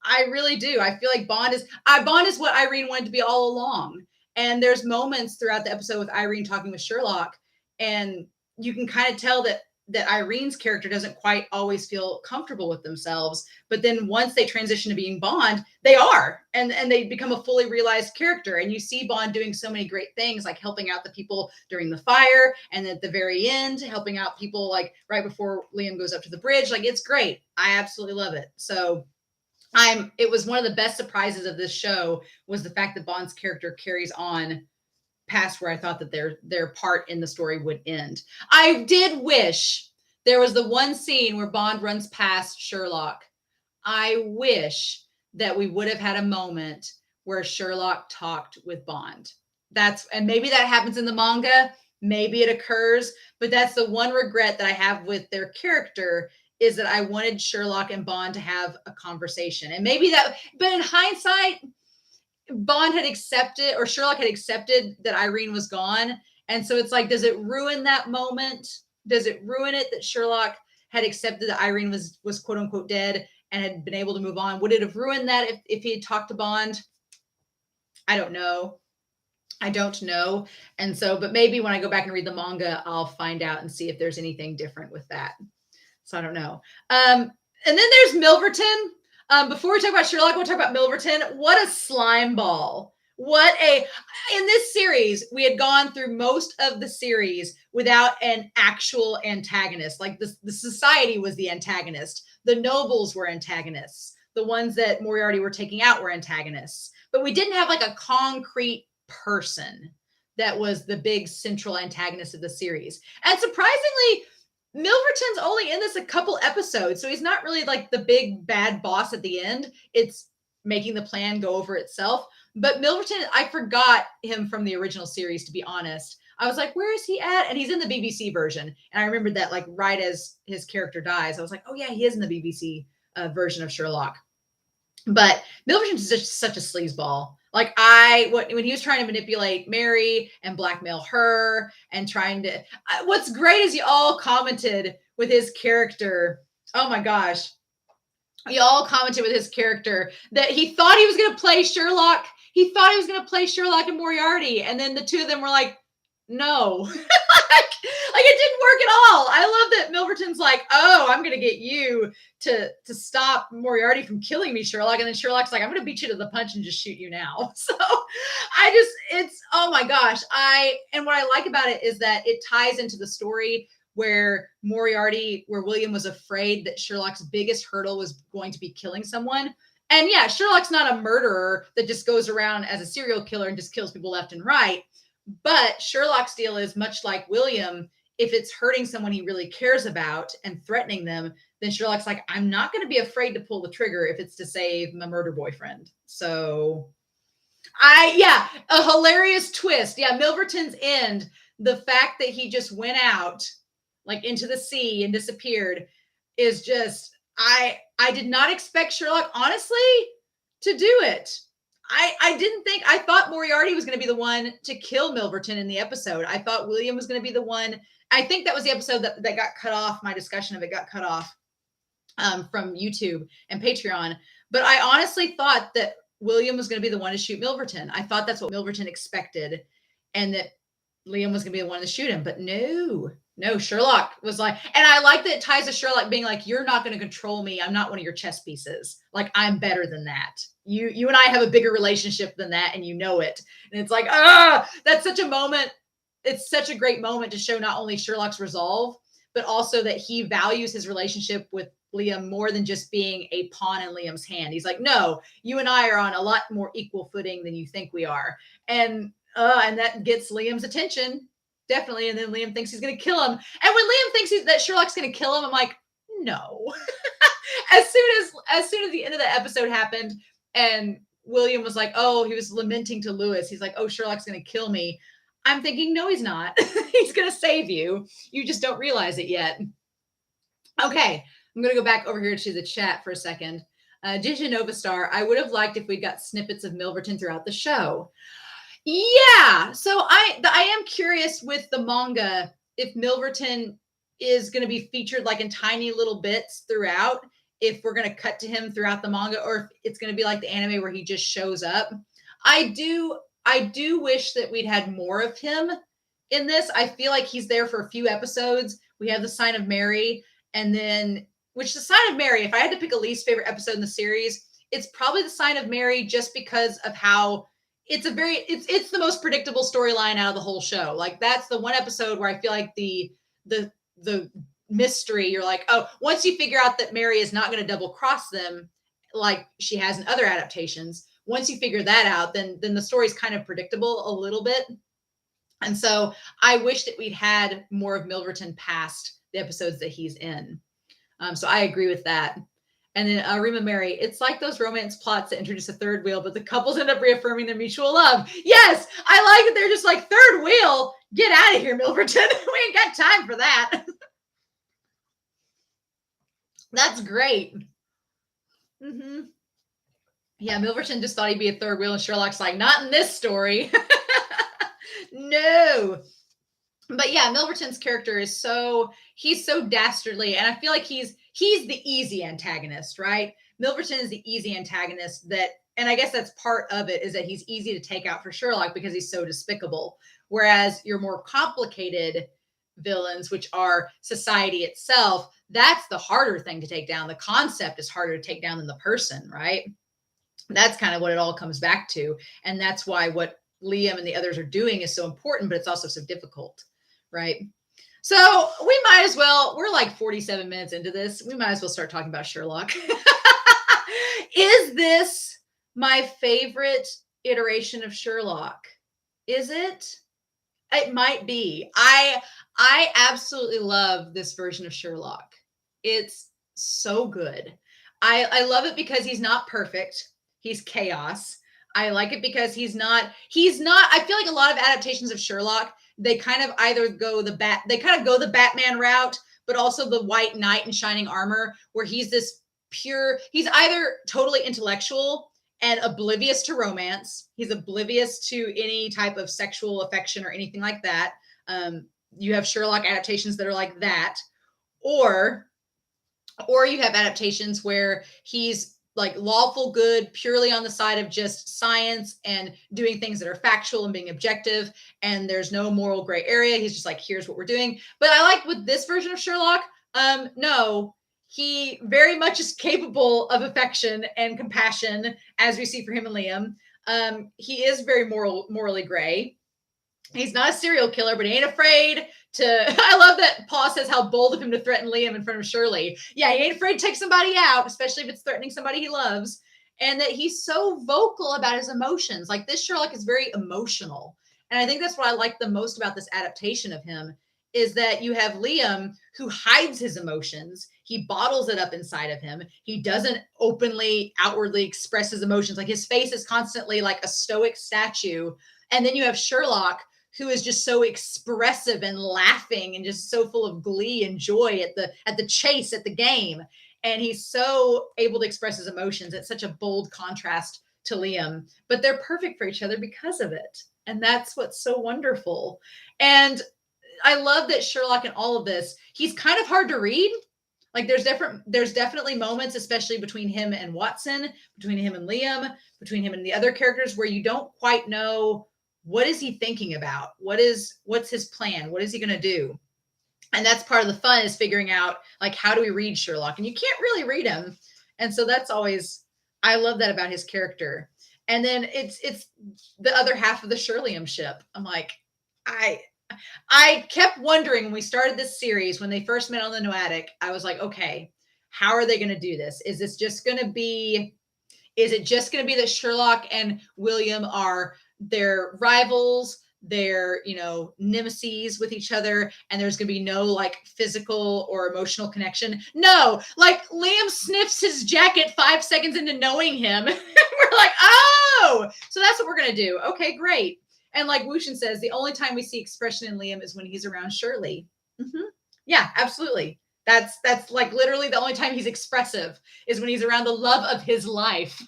A: I really do. I feel like Bond is what Irene wanted to be all along. And there's moments throughout the episode with Irene talking with Sherlock, and you can kind of tell that Irene's character doesn't quite always feel comfortable with themselves. But then once they transition to being Bond, they are, and they become a fully realized character. And you see Bond doing so many great things, like helping out the people during the fire, and at the very end, helping out people like right before Liam goes up to the bridge. Like, it's great. I absolutely love it. So it was one of the best surprises of this show was the fact that Bond's character carries on past where I thought that their part in the story would end. I did wish there was the one scene where Bond runs past Sherlock. I wish that we would have had a moment where Sherlock talked with Bond. And maybe that happens in the manga, maybe it occurs, but that's the one regret that I have with their character, is that I wanted Sherlock and Bond to have a conversation. And maybe but in hindsight, Bond had accepted, or Sherlock had accepted, that Irene was gone. And so it's like, does it ruin that moment? Does it ruin it that Sherlock had accepted that Irene was quote unquote dead and had been able to move on? Would it have ruined that if he had talked to Bond? I don't know. And so, but maybe when I go back and read the manga, I'll find out and see if there's anything different with that. So I don't know. And then there's Milverton. Before we talk about Sherlock, we'll talk about Milverton. What a slime ball. In this series, we had gone through most of the series without an actual antagonist. Like the society was the antagonist. The nobles were antagonists. The ones that Moriarty were taking out were antagonists. But we didn't have like a concrete person that was the big central antagonist of the series. And surprisingly, Milverton's only in this a couple episodes, so he's not really like the big bad boss at the end. It's making the plan go over itself. But Milverton, I forgot him from the original series, to be honest. I was like, where is he at? And he's in the BBC version. And I remembered that, like, right as his character dies, I was like, oh yeah, he is in the BBC version of Sherlock. But Milverton's just such a sleazeball. Like, when he was trying to manipulate Mary and blackmail her and trying to, what's great is you all commented with his character. Oh my gosh. You all commented with his character that he thought he was going to play Sherlock. He thought he was going to play Sherlock and Moriarty. And then the two of them were like, no, like it didn't work at all. I love that Milverton's like, oh, I'm going to get you to stop Moriarty from killing me, Sherlock. And then Sherlock's like, I'm going to beat you to the punch and just shoot you now. So oh my gosh. And what I like about it is that it ties into the story where William was afraid that Sherlock's biggest hurdle was going to be killing someone. And yeah, Sherlock's not a murderer that just goes around as a serial killer and just kills people left and right. But Sherlock's deal is much like William. If it's hurting someone he really cares about and threatening them, then Sherlock's like, I'm not going to be afraid to pull the trigger if it's to save my murder boyfriend. So a hilarious twist. Yeah, Milverton's end, the fact that he just went out like into the sea and disappeared is just, I did not expect Sherlock, honestly, to do it. I thought Moriarty was going to be the one to kill Milverton in the episode. I thought William was going to be the one. I think that was the episode that got cut off. My discussion of it got cut off from YouTube and Patreon. But I honestly thought that William was going to be the one to shoot Milverton. I thought that's what Milverton expected, and that Liam was going to be the one to shoot him. But no, Sherlock was like, and I like that it ties to Sherlock being like, you're not going to control me. I'm not one of your chess pieces. Like, I'm better than that. You and I have a bigger relationship than that, and you know it. And it's like, that's such a moment. It's such a great moment to show not only Sherlock's resolve, but also that he values his relationship with Liam more than just being a pawn in Liam's hand. He's like, no, you and I are on a lot more equal footing than you think we are. And that gets Liam's attention, definitely. And then Liam thinks he's going to kill him. And when Liam thinks that Sherlock's going to kill him, I'm like, no. as soon as the end of the episode happened and William was like, oh, he was lamenting to Lewis. He's like, oh, Sherlock's going to kill me. I'm thinking, no, he's not. He's going to save you. You just don't realize it yet. Okay. I'm going to go back over here to the chat for a second. Gigi Novastar, I would have liked if we got snippets of Milverton throughout the show. Yeah. So I am curious with the manga if Milverton is going to be featured like in tiny little bits throughout, if we're going to cut to him throughout the manga, or if it's going to be like the anime where he just shows up. I do wish that we'd had more of him in this. I feel like he's there for a few episodes. We have the Sign of Mary, and then, which the Sign of Mary, if I had to pick a least favorite episode in the series, it's probably the Sign of Mary, just because of how it's the most predictable storyline out of the whole show. Like, that's the one episode where I feel like the mystery, you're like, oh, once you figure out that Mary is not going to double cross them like she has in other adaptations, once you figure that out, then the story's kind of predictable a little bit. And so I wish that we'd had more of Milverton past the episodes that he's in. So I agree with that. And then Rima Mary, it's like those romance plots that introduce a third wheel, but the couples end up reaffirming their mutual love. Yes, I like that they're just like, third wheel, get out of here, Milverton. We ain't got time for that. That's great. Mm-hmm. Yeah, Milverton just thought he'd be a third wheel, and Sherlock's like, not in this story. No. But yeah, Milverton's character is he's so dastardly, and I feel like he's the easy antagonist, right? Milverton is the easy antagonist and I guess that's part of it, is that he's easy to take out for Sherlock because he's so despicable. Whereas your more complicated villains, which are society itself, that's the harder thing to take down. The concept is harder to take down than the person, right? That's kind of what it all comes back to. And that's why what Liam and the others are doing is so important, but it's also so difficult, right? So we might as well, we're like 47 minutes into this. We might as well start talking about Sherlock. Is this my favorite iteration of Sherlock? Is it? It might be. I absolutely love this version of Sherlock. It's so good. I love it because he's not perfect. He's chaos. I like it because he's not, I feel like a lot of adaptations of Sherlock, they kind of either go the Batman route, but also the White Knight in shining armor, where he's this he's either totally intellectual and oblivious to romance. He's oblivious to any type of sexual affection or anything like that. You have Sherlock adaptations that are like that, or you have adaptations where he's like lawful good, purely on the side of just science and doing things that are factual and being objective, and there's no moral gray area. He's just like, here's what we're doing. But I like with this version of Sherlock, no, he very much is capable of affection and compassion, as we see for him and Liam. He is very morally gray. He's not a serial killer, but he ain't afraid to. I love that Paul says how bold of him to threaten Liam in front of Shirley. Yeah, he ain't afraid to take somebody out, especially if it's threatening somebody he loves. And that he's so vocal about his emotions. Like, this Sherlock is very emotional. And I think that's what I like the most about this adaptation of him, is that you have Liam, who hides his emotions. He bottles it up inside of him. He doesn't openly, outwardly express his emotions. Like, his face is constantly like a stoic statue. And then you have Sherlock, who is just so expressive and laughing and just so full of glee and joy at the chase, at the game. And he's so able to express his emotions. It's such a bold contrast to Liam, but they're perfect for each other because of it. And that's what's so wonderful. And I love that Sherlock in all of this, he's kind of hard to read. Like, there's definitely moments, especially between him and Watson, between him and Liam, between him and the other characters, where you don't quite know, what is he thinking about? What's his plan? What is he going to do? And that's part of the fun, is figuring out, like, how do we read Sherlock? And you can't really read him. And so that's always, I love that about his character. And then it's the other half of the Shirleyam ship. I'm like, I kept wondering when we started this series, when they first met on the Noatic, I was like, okay, how are they going to do this? Is it just going to be that Sherlock and William are their rivals, their, nemesis with each other, and there's going to be no like physical or emotional connection? No, like Liam sniffs his jacket 5 seconds into knowing him. We're like, oh, so that's what we're going to do. Okay, great. And like Wushin says, the only time we see expression in Liam is when he's around Shirley. Mm-hmm. Yeah, absolutely. That's like literally the only time he's expressive is when he's around the love of his life.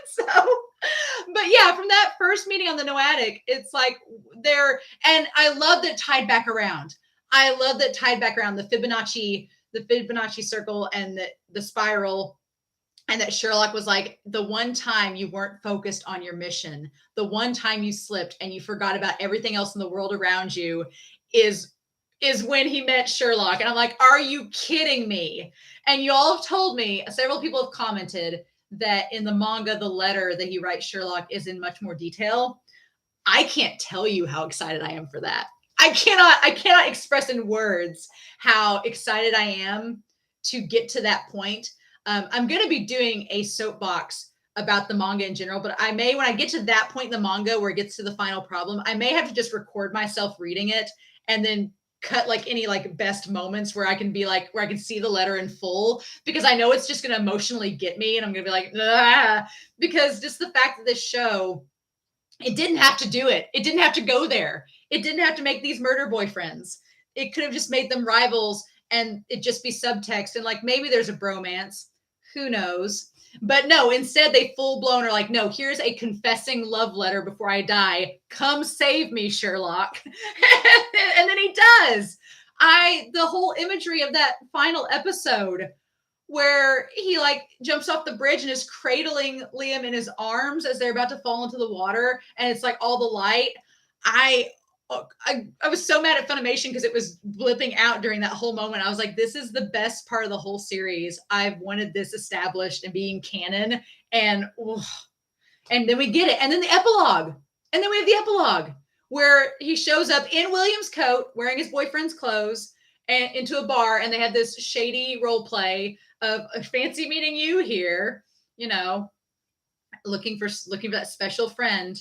A: So, but yeah, from that first meeting on the Noatic, it's like and I love that tied back around. I love that tied back around the Fibonacci circle and the spiral. And that Sherlock was like, the one time you weren't focused on your mission, the one time you slipped and you forgot about everything else in the world around you is when he met Sherlock. And I'm like, are you kidding me? And you all have told me, several people have commented that in the manga, the letter that he writes Sherlock is in much more detail. I can't tell you how excited I am for that. I cannot express in words how excited I am to get to that point. I'm going to be doing a soapbox about the manga in general, but when I get to that point in the manga where it gets to the final problem, I may have to just record myself reading it and then cut like any like best moments where I can be like, where I can see the letter in full, because I know it's just going to emotionally get me. And I'm going to be like, ah, because just the fact that this show, it didn't have to do it. It didn't have to go there. It didn't have to make these murder boyfriends. It could have just made them rivals and it just be subtext. And like, maybe there's a bromance. Who knows? But no, instead they full blown are like, no, here's a confessing love letter before I die. Come save me, Sherlock. And then he does. The whole imagery of that final episode where he like jumps off the bridge and is cradling Liam in his arms as they're about to fall into the water. And it's like all the light. I was so mad at Funimation because it was blipping out during that whole moment. I was like, this is the best part of the whole series. I've wanted this established and being canon. And then we get it. And then the epilogue. And then we have the epilogue where he shows up in William's coat, wearing his boyfriend's clothes, and into a bar. And they have this shady role play of a fancy meeting you here, looking for that special friend.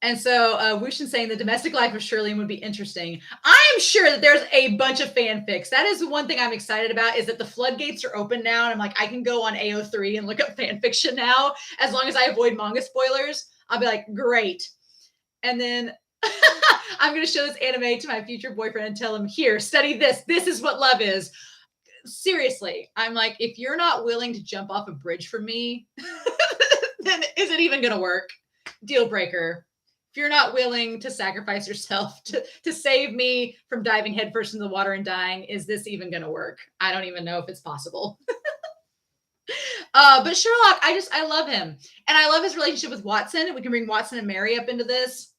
A: And so Wushin saying the domestic life of Shirley would be interesting. I'm sure that there's a bunch of fanfics. That is one thing I'm excited about, is that the floodgates are open now. And I'm like, I can go on AO3 and look up fanfiction now, as long as I avoid manga spoilers. I'll be like, great. And then I'm going to show this anime to my future boyfriend and tell him, here, study this. This is what love is. Seriously, I'm like, if you're not willing to jump off a bridge for me, then is it even going to work? Deal breaker. If you're not willing to sacrifice yourself to save me from diving headfirst into the water and dying, is this even going to work? I don't even know if it's possible. But Sherlock, I love him. And I love his relationship with Watson. We can bring Watson and Mary up into this.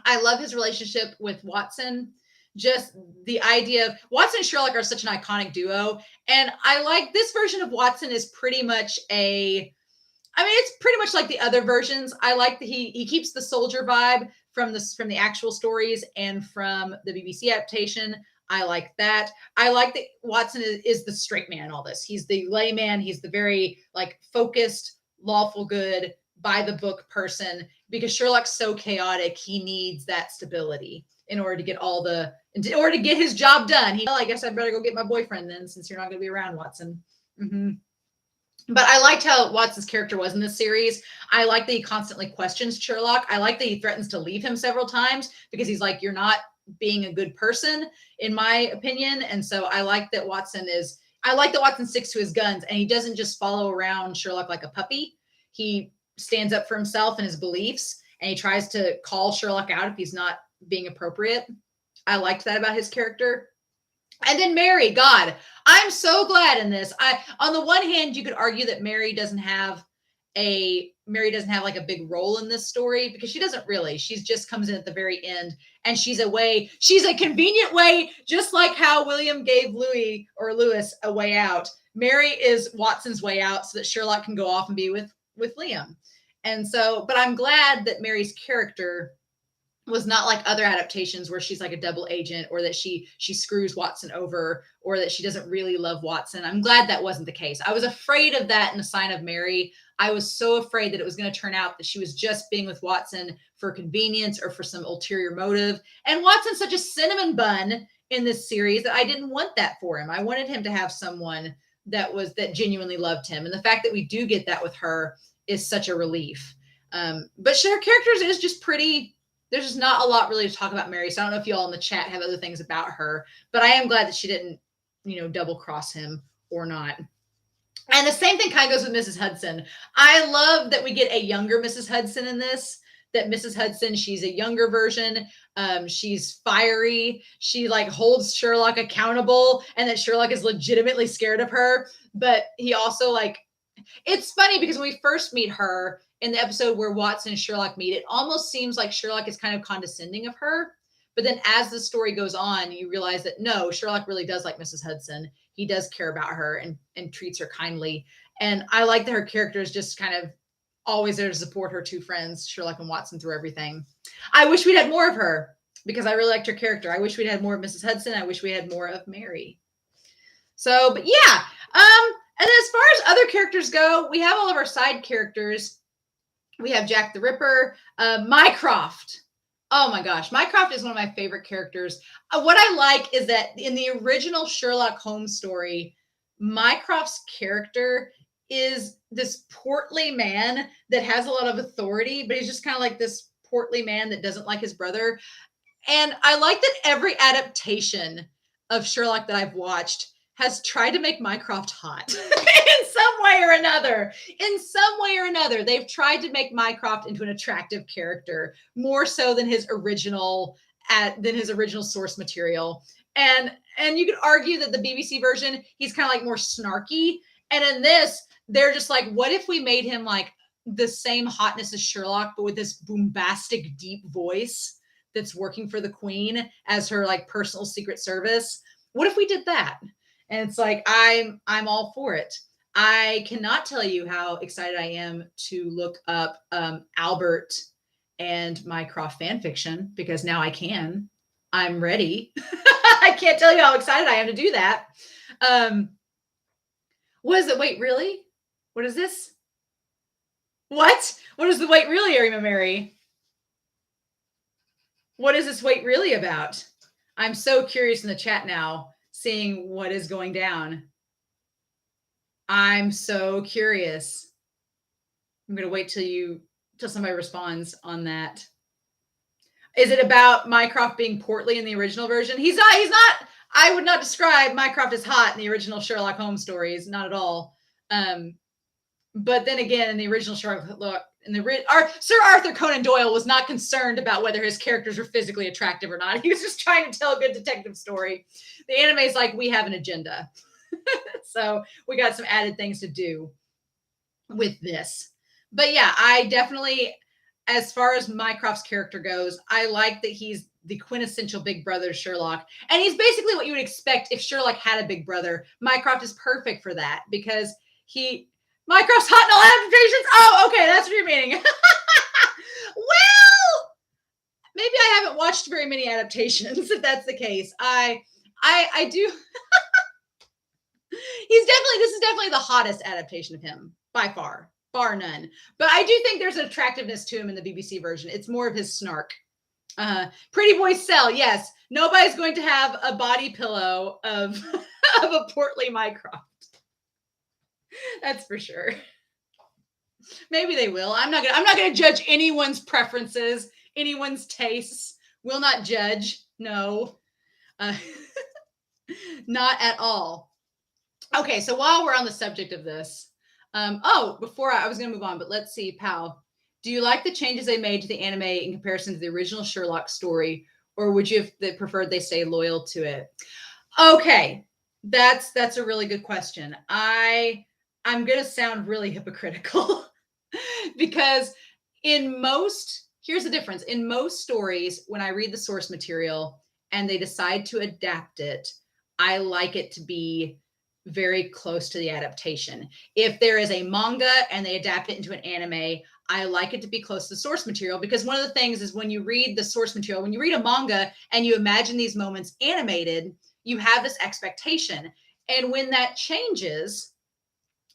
A: I love his relationship with Watson. Just the idea of Watson and Sherlock are such an iconic duo. And I like this version of Watson is pretty much it's pretty much like the other versions. I like that he keeps the soldier vibe from the actual stories and from the BBC adaptation. I like that. I like that Watson is the straight man in all this. He's the layman. He's the very like focused, lawful good, by the book person, because Sherlock's so chaotic. He needs that stability in order to get his job done. I guess I better go get my boyfriend then, since you're not going to be around, Watson. Mm-hmm. But I liked how Watson's character was in this series. I like that he constantly questions Sherlock. I like that he threatens to leave him several times because he's like, you're not being a good person, in my opinion. And so I like that Watson sticks to his guns and he doesn't just follow around Sherlock like a puppy. He stands up for himself and his beliefs, and he tries to call Sherlock out if he's not being appropriate. I liked that about his character. And then Mary, God, I'm so glad in this. On the one hand, you could argue that Mary doesn't have like a big role in this story, because she doesn't really. She just comes in at the very end, and she's a convenient way, just like how William gave Lewis a way out. Mary is Watson's way out so that Sherlock can go off and be with Liam. And so, but I'm glad that Mary's character was not like other adaptations where she's like a double agent, or that she screws Watson over, or that she doesn't really love Watson. I'm glad that wasn't the case. I was afraid of that in A Sign of Mary. I was so afraid that it was going to turn out that she was just being with Watson for convenience or for some ulterior motive. And Watson's such a cinnamon bun in this series that I didn't want that for him. I wanted him to have someone that genuinely loved him. And the fact that we do get that with her is such a relief. But her characters is just pretty. There's just not a lot really to talk about Mary. So I don't know if you all in the chat have other things about her, but I am glad that she didn't, double cross him or not. And the same thing kind of goes with Mrs. Hudson. I love that we get a younger Mrs. Hudson in this, that Mrs. Hudson, she's a younger version. She's fiery. She like holds Sherlock accountable, and that Sherlock is legitimately scared of her. But he also it's funny because when we first meet her, in the episode where Watson and Sherlock meet, it almost seems like Sherlock is kind of condescending of her. But then as the story goes on, you realize that no, Sherlock really does like Mrs. Hudson. He does care about her and treats her kindly. And I like that her character is just kind of always there to support her two friends, Sherlock and Watson, through everything. I wish we'd had more of her because I really liked her character. I wish we'd had more of Mrs. Hudson. I wish we had more of Mary. So, but yeah. And then as far as other characters go, we have all of our side characters. We have Jack the Ripper, Mycroft. Oh my gosh, Mycroft is one of my favorite characters. What I like is that in the original Sherlock Holmes story, Mycroft's character is this portly man that has a lot of authority, but he's just kind of like this portly man that doesn't like his brother. And I like that every adaptation of Sherlock that I've watched has tried to make Mycroft hot in some way or another. In some way or another, they've tried to make Mycroft into an attractive character, more so than his original source material. And you could argue that the BBC version, he's kind of like more snarky. And in this, they're just like, what if we made him like the same hotness as Sherlock, but with this bombastic, deep voice that's working for the Queen as her like personal secret service? What if we did that? And it's like, I'm all for it. I cannot tell you how excited I am to look up Albert and Mycroft fan fiction, because now I can. I'm ready. I can't tell you how excited I am to do that. What is it? Wait, really? What is this? What? What is the wait really, Arima Mary? What is this wait really about? I'm so curious in the chat now, seeing what is going down. I'm so curious. I'm going to wait till somebody responds on that. Is it about Mycroft being portly in the original version? He's not, I would not describe Mycroft as hot in the original Sherlock Holmes stories, not at all. But then again, in the original Sherlock, Sir Arthur Conan Doyle was not concerned about whether his characters were physically attractive or not. He was just trying to tell a good detective story. The anime is like, we have an agenda. So we got some added things to do with this. But yeah, I definitely, as far as Mycroft's character goes, I like that he's the quintessential big brother to Sherlock. And he's basically what you would expect if Sherlock had a big brother. Mycroft is perfect for that because Mycroft's hot in all adaptations. Oh, okay, that's what you're meaning. Well, maybe I haven't watched very many adaptations, if that's the case. I do. This is definitely the hottest adaptation of him by far, bar none. But I do think there's an attractiveness to him in the BBC version. It's more of his snark. Pretty boy sell, yes. Nobody's going to have a body pillow of of a portly Mycroft. That's for sure. Maybe they will. I'm not gonna judge anyone's preferences, anyone's tastes. Will not judge. No. Not at all. Okay, so while we're on the subject of this, before I was gonna move on, but let's see, Pal. Do you like the changes they made to the anime in comparison to the original Sherlock story, or would you have preferred they stay loyal to it? Okay, that's a really good question. I'm going to sound really hypocritical because here's the difference. In most stories, when I read the source material and they decide to adapt it, I like it to be very close to the adaptation. If there is a manga and they adapt it into an anime, I like it to be close to the source material, because one of the things is when you read the source material, when you read a manga and you imagine these moments animated, you have this expectation. And when that changes,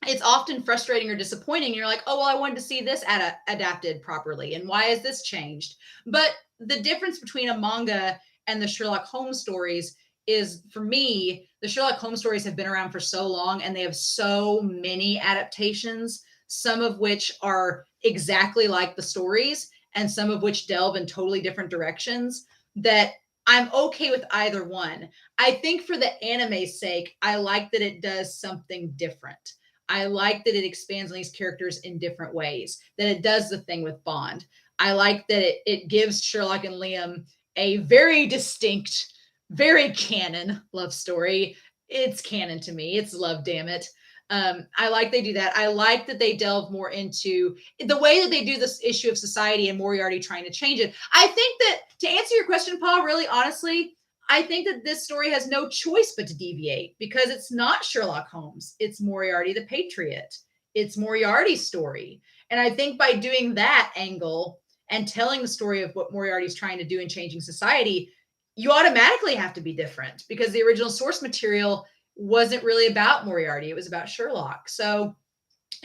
A: it's often frustrating or disappointing. You're like, oh, well, I wanted to see this adapted properly. And why is this changed? But the difference between a manga and the Sherlock Holmes stories is, for me, the Sherlock Holmes stories have been around for so long and they have so many adaptations, some of which are exactly like the stories and some of which delve in totally different directions, that I'm okay with either one. I think for the anime's sake, I like that it does something different. I like that it expands on these characters in different ways, that it does the thing with Bond. I like that it gives Sherlock and Liam a very distinct, very canon love story. It's canon to me. It's love, damn it. I like they do that. I like that they delve more into the way that they do this issue of society and Moriarty trying to change it. I think that, to answer your question, Paul, really honestly, I think that this story has no choice but to deviate, because it's not Sherlock Holmes. It's Moriarty the Patriot. It's Moriarty's story. And I think by doing that angle and telling the story of what Moriarty's trying to do in changing society, you automatically have to be different, because the original source material wasn't really about Moriarty. It was about Sherlock. So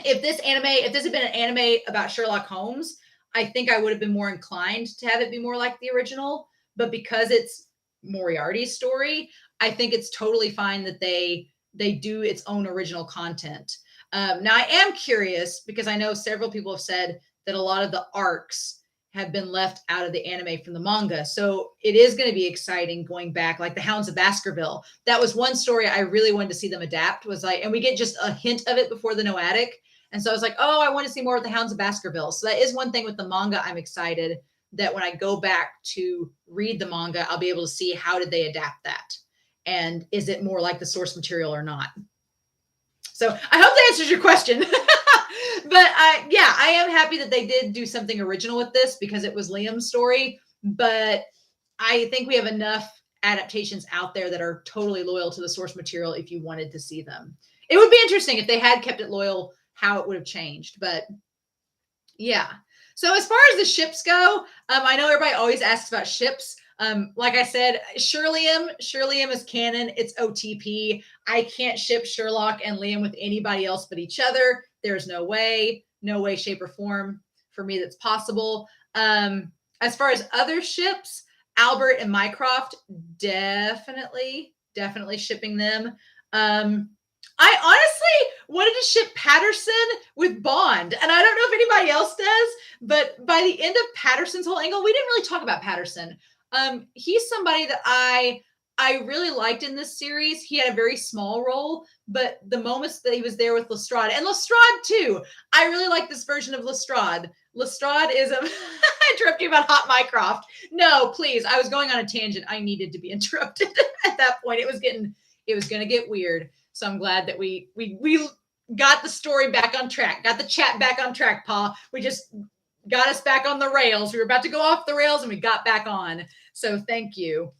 A: if this had been an anime about Sherlock Holmes, I think I would have been more inclined to have it be more like the original. But because it's Moriarty's story, I think it's totally fine that they do its own original content. Now, I am curious, because I know several people have said that a lot of the arcs have been left out of the anime from the manga. So it is going to be exciting going back, like the Hounds of Baskerville. That was one story I really wanted to see them adapt, was like, and we get just a hint of it before the Noatic. And so I was like, oh, I want to see more of the Hounds of Baskerville. So that is one thing with the manga. I'm excited that when I go back to read the manga, I'll be able to see how did they adapt that? And is it more like the source material or not? So I hope that answers your question. But yeah, I am happy that they did do something original with this, because it was Liam's story. But I think we have enough adaptations out there that are totally loyal to the source material if you wanted to see them. It would be interesting if they had kept it loyal, how it would have changed. But yeah. So as far as the ships go, I know everybody always asks about ships. Like I said, Liam is canon. It's OTP. I can't ship Sherlock and Liam with anybody else but each other. There's no way, shape, or form for me that's possible. As far as other ships, Albert and Mycroft, definitely shipping them. I honestly wanted to ship Patterson with Bond, and I don't know if anybody else does, but by the end of Patterson's whole angle, we didn't really talk about Patterson. He's somebody that I really liked in this series. He had a very small role, but the moments that he was there with Lestrade, and Lestrade too, I really like this version of Lestrade. Lestrade is I interrupted you about Hot Mycroft. No, please. I was going on a tangent. I needed to be interrupted at that point. It was going to get weird. So I'm glad that we got the story back on track, got the chat back on track, Paul. We just got us back on the rails. We were about to go off the rails and we got back on. So thank you.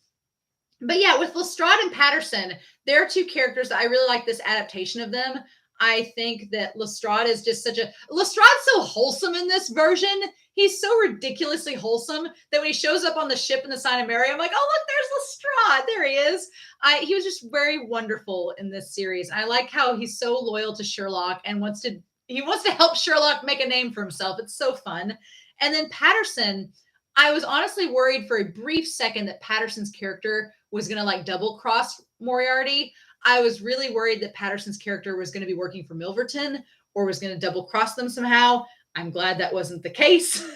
A: But yeah, with Lestrade and Patterson, there are two characters that I really like this adaptation of them. I think that Lestrade is just Lestrade's so wholesome in this version. He's so ridiculously wholesome that when he shows up on the ship in the Sign of Mary, I'm like, oh, look, there's Lestrade. There he is. He was just very wonderful in this series. I like how he's so loyal to Sherlock and wants to help Sherlock make a name for himself. It's so fun. And then Patterson, I was honestly worried for a brief second that Patterson's character was going to like double cross Moriarty. I was really worried that Patterson's character was going to be working for Milverton or was going to double cross them somehow. I'm glad that wasn't the case. And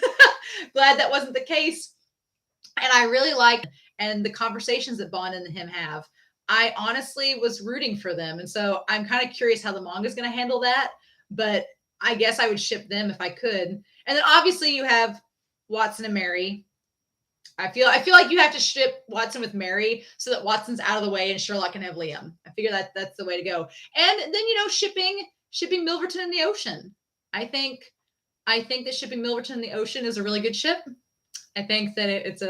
A: I really liked the conversations that Bond and him have. I honestly was rooting for them. And so I'm kind of curious how the manga is going to handle that. But I guess I would ship them if I could. And then obviously you have Watson and Mary. I feel like you have to ship Watson with Mary so that Watson's out of the way and Sherlock can have Liam. I figure that's the way to go. And then, shipping Milverton in the ocean. I think that shipping Milverton in the ocean is a really good ship. I think that it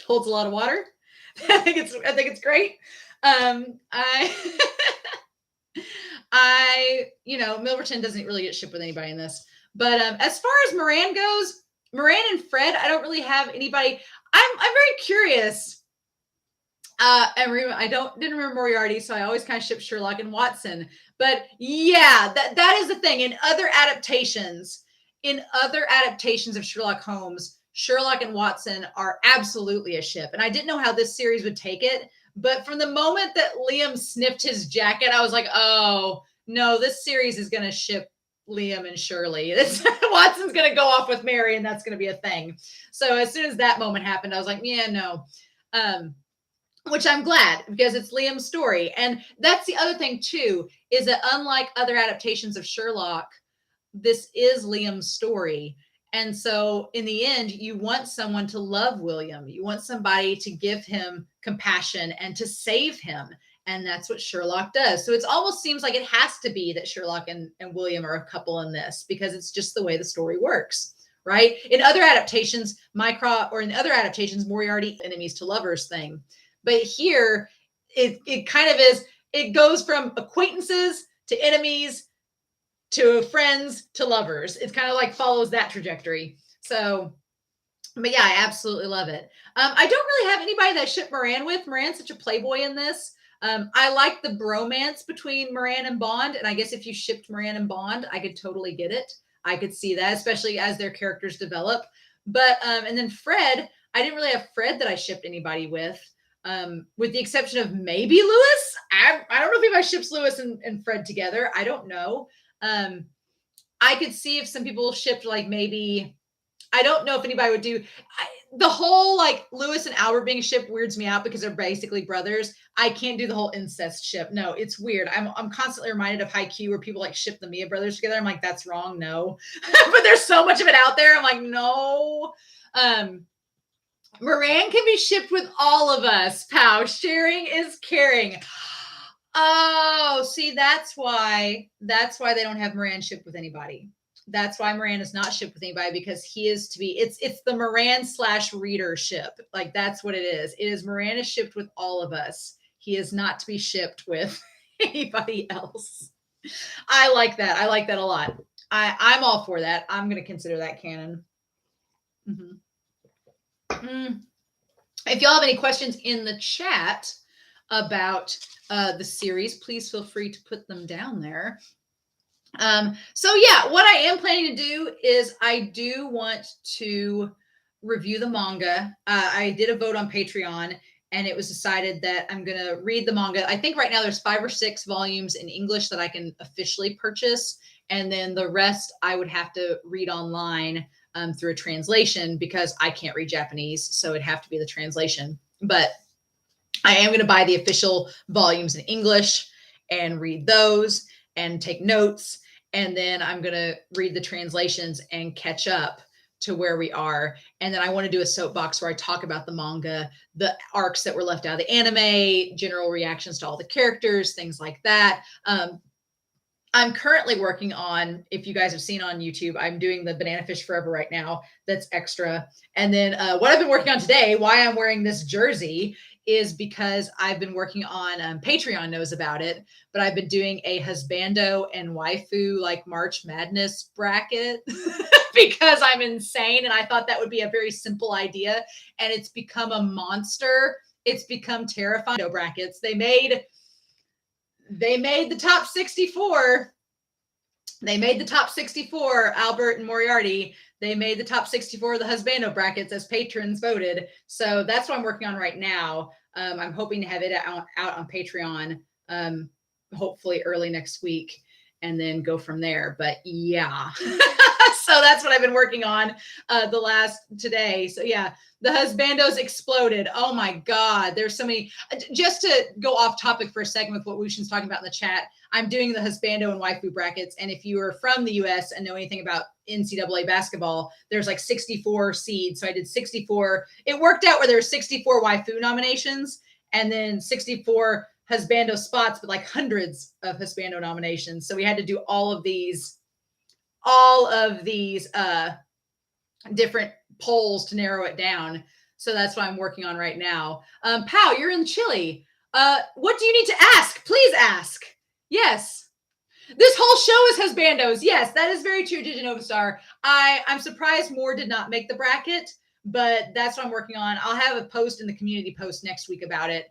A: holds a lot of water. I think it's great. Milverton doesn't really get shipped with anybody in this. But as far as Moran goes, Moran and Fred, I don't really have anybody. I'm very curious. I didn't remember Moriarty, so I always kind of ship Sherlock and Watson. But yeah, that is the thing. In other adaptations of Sherlock Holmes, Sherlock and Watson are absolutely a ship. And I didn't know how this series would take it. But from the moment that Liam sniffed his jacket, I was like, oh, no, this series is going to ship Liam and Shirley. Watson's going to go off with Mary, and that's going to be a thing. So as soon as that moment happened, I was like, yeah, no. Which I'm glad, because it's Liam's story. And that's the other thing, too, is that unlike other adaptations of Sherlock, this is Liam's story. And so in the end, you want someone to love William. You want somebody to give him compassion and to save him. And that's what Sherlock does. So it almost seems like it has to be that Sherlock and William are a couple in this, because it's just the way the story works, right? In other adaptations, Moriarty enemies to lovers thing. But here, it kind of is, it goes from acquaintances to enemies to friends to lovers. It's kind of like follows that trajectory. So, but yeah, I absolutely love it. I don't really have anybody that I ship Moran with. Moran's such a playboy in this. I like the bromance between Moran and Bond. And I guess if you shipped Moran and Bond, I could totally get it. I could see that, especially as their characters develop. But, and then Fred, I didn't really have Fred that I shipped anybody with the exception of maybe Lewis. I don't know if anybody ships Lewis and Fred together. I don't know. I could see if some people shipped, like, maybe, I don't know if anybody would do the whole like Lewis and Albert being shipped weirds me out because they're basically brothers. I can't do the whole incest ship. No, it's weird. I'm constantly reminded of Haikyuu where people like ship the Mia brothers together. I'm like, that's wrong. No, but there's so much of it out there. I'm like, no. Moran can be shipped with all of us. Pow, sharing is caring. Oh, see, that's why they don't have Moran shipped with anybody. That's why Moran is not shipped with anybody, because he is to be, it's the Moran / reader ship. Like, that's what it is. It is Moran is shipped with all of us. He is not to be shipped with anybody else. I like that. I like that a lot. I'm all for that. I'm going to consider that canon. If y'all have any questions in the chat about the series, please feel free to put them down there. So yeah, what I am planning to do is I do want to review the manga. I did a vote on Patreon, and it was decided that I'm going to read the manga. I think right now there's 5 or 6 volumes in English that I can officially purchase. And then the rest I would have to read online through a translation, because I can't read Japanese. So it'd have to be the translation. But I am going to buy the official volumes in English and read those and take notes. And then I'm going to read the translations and catch up to where we are. And then I want to do a soapbox where I talk about the manga, the arcs that were left out of the anime, general reactions to all the characters, things like that. I'm currently working on, if you guys have seen on YouTube, I'm doing the Banana Fish Forever right now. That's extra. And then what I've been working on today, why I'm wearing this jersey, is because I've been working on, Patreon knows about it, but I've been doing a husbando and waifu like March Madness bracket because I'm insane. And I thought that would be a very simple idea. And it's become a monster. It's become terrifying. Brackets. They made the top 64. They made the top 64, Albert and Moriarty. They made the top 64 of the husbando brackets as patrons voted. So that's what I'm working on right now. I'm hoping to have it out on Patreon, hopefully early next week, and then go from there. But yeah, so that's what I've been working on today. So yeah, the husbandos exploded. Oh my God. There's so many. Just to go off topic for a second with what Wushin's talking about in the chat, I'm doing the husbando and waifu brackets. And if you are from the US and know anything about NCAA basketball, there's like 64 seeds. So I did 64. It worked out where there were 64 waifu nominations and then 64 husbando spots, but like hundreds of husbando nominations. So we had to do all of these different polls to narrow it down. So that's what I'm working on right now. Pow, you're in Chile. What do you need to ask? Please ask. Yes. This whole show is husbandos. Yes, that is very true, Diginova Star. I'm surprised more did not make the bracket, but that's what I'm working on. I'll have a post in the community post next week about it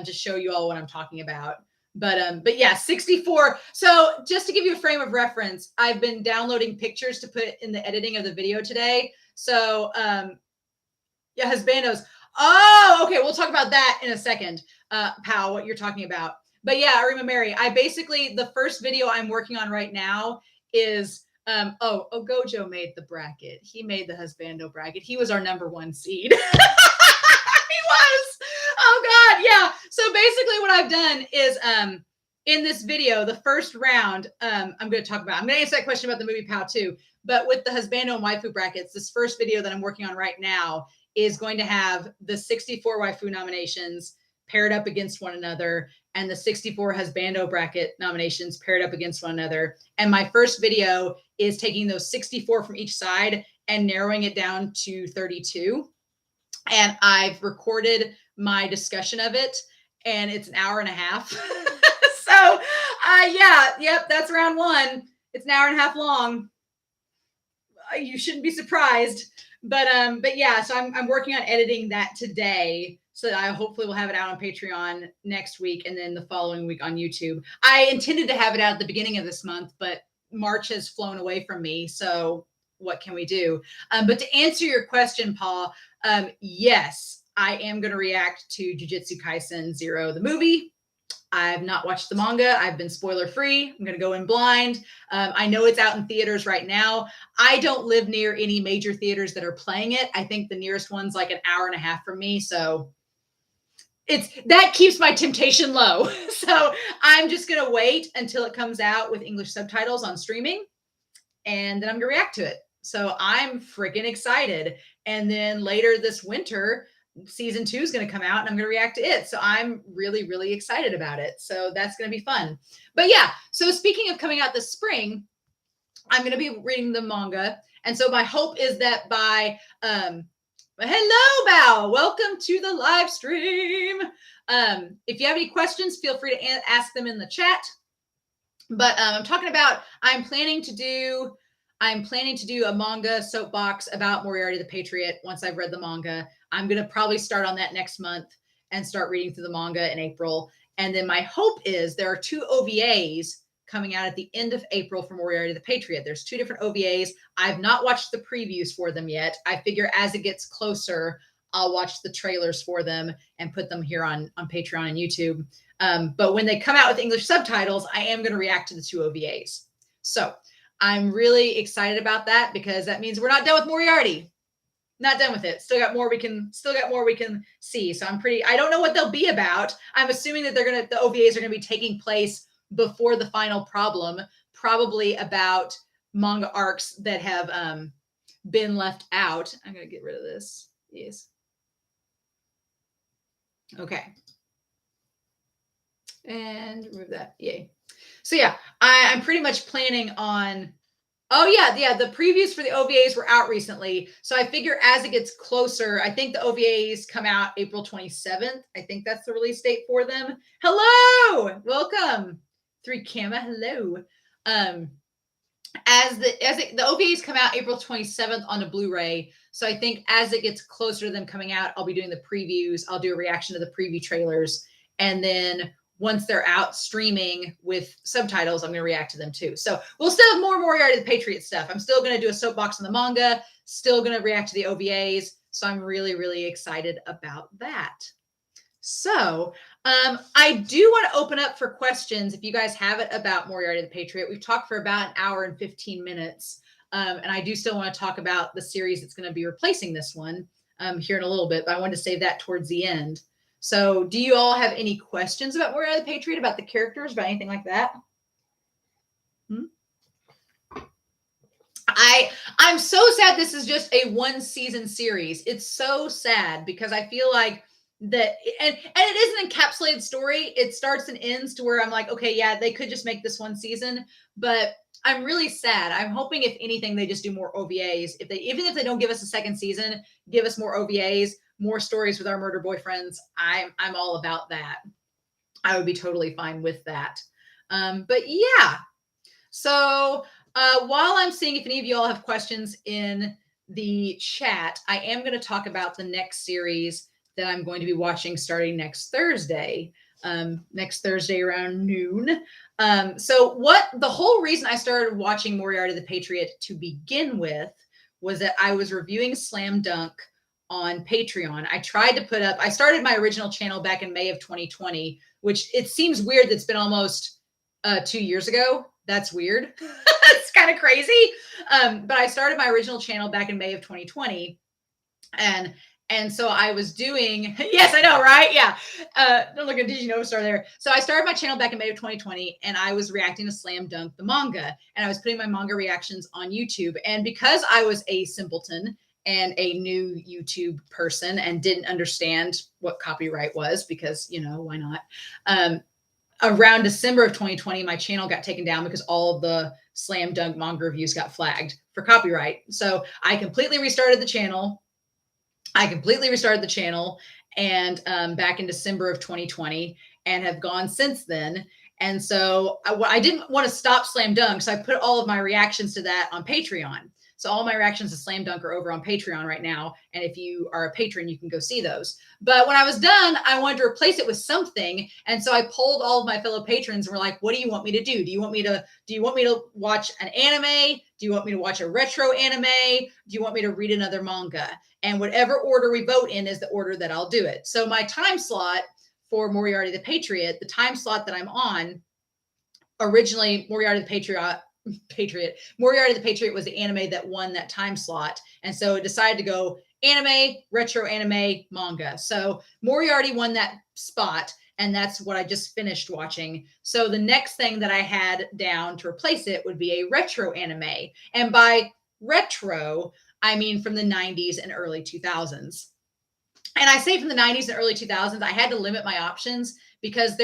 A: to show you all what I'm talking about. But yeah, 64. So just to give you a frame of reference, I've been downloading pictures to put in the editing of the video today. So yeah, husbandos. Oh, okay. We'll talk about that in a second, pal, what you're talking about. But yeah, Arima Mary, I basically, the first video I'm working on right now is, Gojo made the bracket. He made the husbando bracket. He was our #1 seed. He was. Oh God. Yeah. So basically what I've done is, in this video, the first round, I'm going to talk about, I'm going to answer that question about the movie Pow too, but with the husbando and waifu brackets, this first video that I'm working on right now is going to have the 64 waifu nominations paired up against one another and the 64 husbando bracket nominations paired up against one another. And my first video is taking those 64 from each side and narrowing it down to 32. And I've recorded my discussion of it, and it's an hour and a half. So that's round one. It's an hour and a half long. You shouldn't be surprised. But yeah, so I'm working on editing that today, so that I hopefully will have it out on Patreon next week and then the following week on YouTube. I intended to have it out at the beginning of this month, but March has flown away from me. So what can we do? But to answer your question, Paul, yes, I am going to react to Jujutsu Kaisen 0, the movie. I've not watched the manga. I've been spoiler free. I'm going to go in blind. I know it's out in theaters right now. I don't live near any major theaters that are playing it. I think the nearest one's like an hour and a half from me. So that keeps my temptation low. So I'm just going to wait until it comes out with English subtitles on streaming, and then I'm going to react to it. So I'm freaking excited. And then later this winter, season 2 is going to come out and I'm going to react to it. So I'm really, really excited about it. So that's going to be fun. But yeah, so speaking of coming out this spring, I'm going to be reading the manga. And so my hope is that by, hello, Bao, welcome to the live stream. If you have any questions, feel free to ask them in the chat. But I'm planning to do a manga soapbox about Moriarty the Patriot once I've read the manga. I'm going to probably start on that next month and start reading through the manga in April. And then my hope is there are 2 OVAs coming out at the end of April for Moriarty the Patriot. There's 2 different OVAs. I've not watched the previews for them yet. I figure as it gets closer, I'll watch the trailers for them and put them here on Patreon and YouTube. But when they come out with English subtitles, I am going to react to the 2 OVAs. So I'm really excited about that because that means we're not done with Moriarty. Not done with it. Still got more we can see. So I don't know what they'll be about. I'm assuming that the OVAs are going to be taking place before the final problem, probably about manga arcs that have been left out. I'm going to get rid of this. Yes. Okay. And remove that. Yay. So yeah, I'm pretty much planning on, the previews for the OVAs were out recently. So I figure as it gets closer, I think the OVAs come out April 27th. I think that's the release date for them. Hello, welcome. 3 Kama, hello. As the OVAs come out April 27th on a Blu-ray. So I think as it gets closer to them coming out, I'll be doing the previews. I'll do a reaction to the preview trailers. And then once they're out streaming with subtitles, I'm going to react to them too. So we'll still have more Moriarty the Patriot stuff. I'm still going to do a soapbox on the manga, still going to react to the OVAs. So I'm really, really excited about that. So I do want to open up for questions if you guys have it about Moriarty the Patriot. We've talked for about an hour and 15 minutes. And I do still want to talk about the series that's going to be replacing this one here in a little bit, but I wanted to save that towards the end. So do you all have any questions about Moriarty the Patriot, about the characters, about anything like that? I'm so sad this is just a 1-season series. It's so sad because I feel like that, and it is an encapsulated story. It starts and ends to where I'm like, okay, yeah, they could just make this 1 season, but I'm really sad. I'm hoping if anything, they just do more OVAs. Even if they don't give us a 2nd season, give us more OVAs, more stories with our murder boyfriends. I'm all about that. I would be totally fine with that. But yeah, so while I'm seeing if any of you all have questions in the chat, I am going to talk about the next series that I'm going to be watching starting next Thursday. Next Thursday around noon. So the whole reason I started watching Moriarty the Patriot to begin with was that I was reviewing Slam Dunk on Patreon. I started my original channel back in May of 2020, which it seems weird that it's been almost 2 years ago. That's weird. It's kind of crazy. But I started my original channel back in May of 2020. And so I was doing, yes, I know, right? Yeah. Don't look at Did You Know Star there. So I started my channel back in May of 2020, and I was reacting to Slam Dunk, the manga, and I was putting my manga reactions on YouTube. And because I was a simpleton and a new YouTube person and didn't understand what copyright was, because, why not? Around December of 2020, my channel got taken down because all of the Slam Dunk manga reviews got flagged for copyright. So I completely restarted the channel. And back in December of 2020, and have gone since then. And so I didn't want to stop Slam Dunk, so I put all of my reactions to that on Patreon. So all my reactions to Slam Dunk are over on Patreon right now. And if you are a patron, you can go see those. But when I was done, I wanted to replace it with something. And so I polled all of my fellow patrons and were like, what do you want me to do? Do you want me to watch an anime? Do you want me to watch a retro anime? Do you want me to read another manga? And whatever order we vote in is the order that I'll do it. So my time slot for Moriarty the Patriot, the time slot that I'm on, originally Moriarty the Patriot was the anime that won that time slot. And so it decided to go anime, retro anime, manga. So Moriarty won that spot, and that's what I just finished watching. So the next thing that I had down to replace it would be a retro anime. And by retro, I mean from the 90s and early 2000s. And I say from the 90s and early 2000s, I had to limit my options because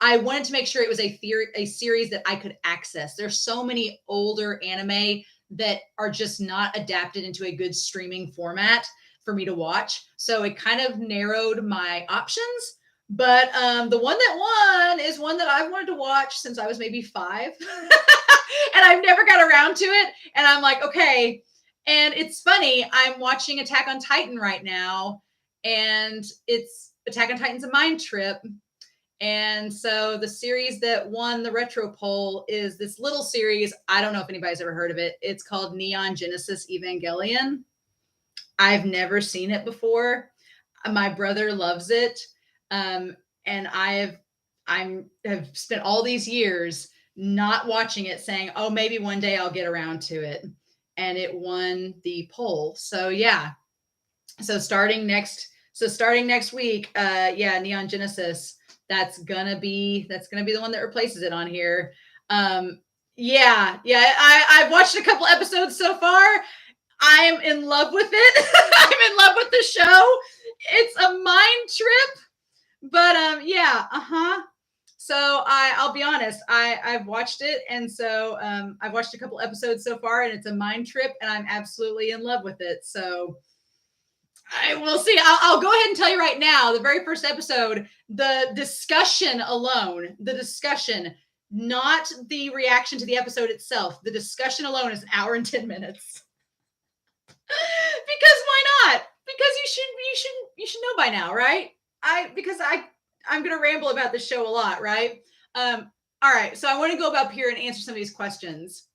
A: I wanted to make sure it was a series that I could access. There's so many older anime that are just not adapted into a good streaming format for me to watch. So it kind of narrowed my options. But the one that won is one that I've wanted to watch since I was maybe 5. And I've never got around to it. And I'm like, okay. And it's funny, I'm watching Attack on Titan right now, and Attack on Titan's a mind trip. And so the series that won the retro poll is this little series. I don't know if anybody's ever heard of it. It's called Neon Genesis Evangelion. I've never seen it before. My brother loves it. And I have spent all these years not watching it, saying, oh, maybe one day I'll get around to it. And it won the poll. So yeah. So starting next week, Neon Genesis, that's gonna be the one that replaces it on here. I've watched a couple episodes so far. I'm in love with it. I'm in love with the show. It's a mind trip, but So I'll be honest, I've watched it, and so I've watched a couple episodes so far, and it's a mind trip, and I'm absolutely in love with it. So I will see. I'll go ahead and tell you right now, the very first episode, the discussion alone, not the reaction to the episode itself, the discussion alone is 1 hour and 10 minutes. Because why not? Because you should know by now, right? I'm going to ramble about this show a lot, right? All right. So I want to go up here and answer some of these questions.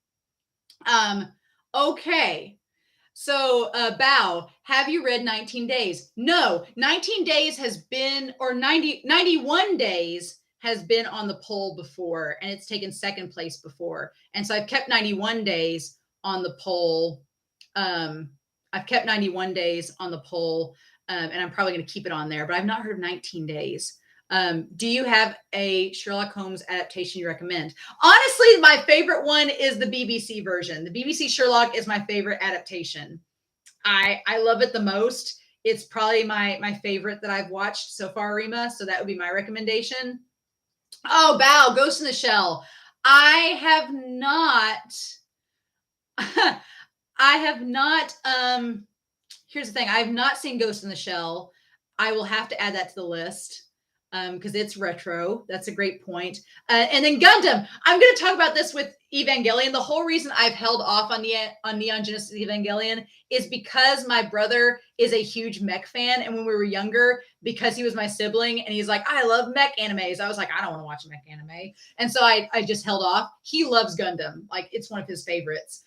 A: Okay. So, Bao, have you read 19 Days? No, 19 Days has been, or 91 Days has been on the poll before, and it's taken second place before. And so I've kept 91 Days on the poll. And I'm probably going to keep it on there, but I've not heard of 19 Days. Do you have a Sherlock Holmes adaptation you recommend? Honestly, my favorite one is the BBC version. The BBC Sherlock is my favorite adaptation. I love it the most. It's probably my favorite that I've watched so far, Rima. So that would be my recommendation. Oh, Bao, Ghost in the Shell. I have not, here's the thing. I have not seen Ghost in the Shell. I will have to add that to the list. because it's retro. That's a great point. And then Gundam. I'm going to talk about this with Evangelion. The whole reason I've held off on Neon Genesis Evangelion is because my brother is a huge mech fan. And when we were younger, because he was my sibling and he's like, I love mech animes, I was like, I don't want to watch a mech anime. And so I just held off. He loves Gundam. Like, it's one of his favorites.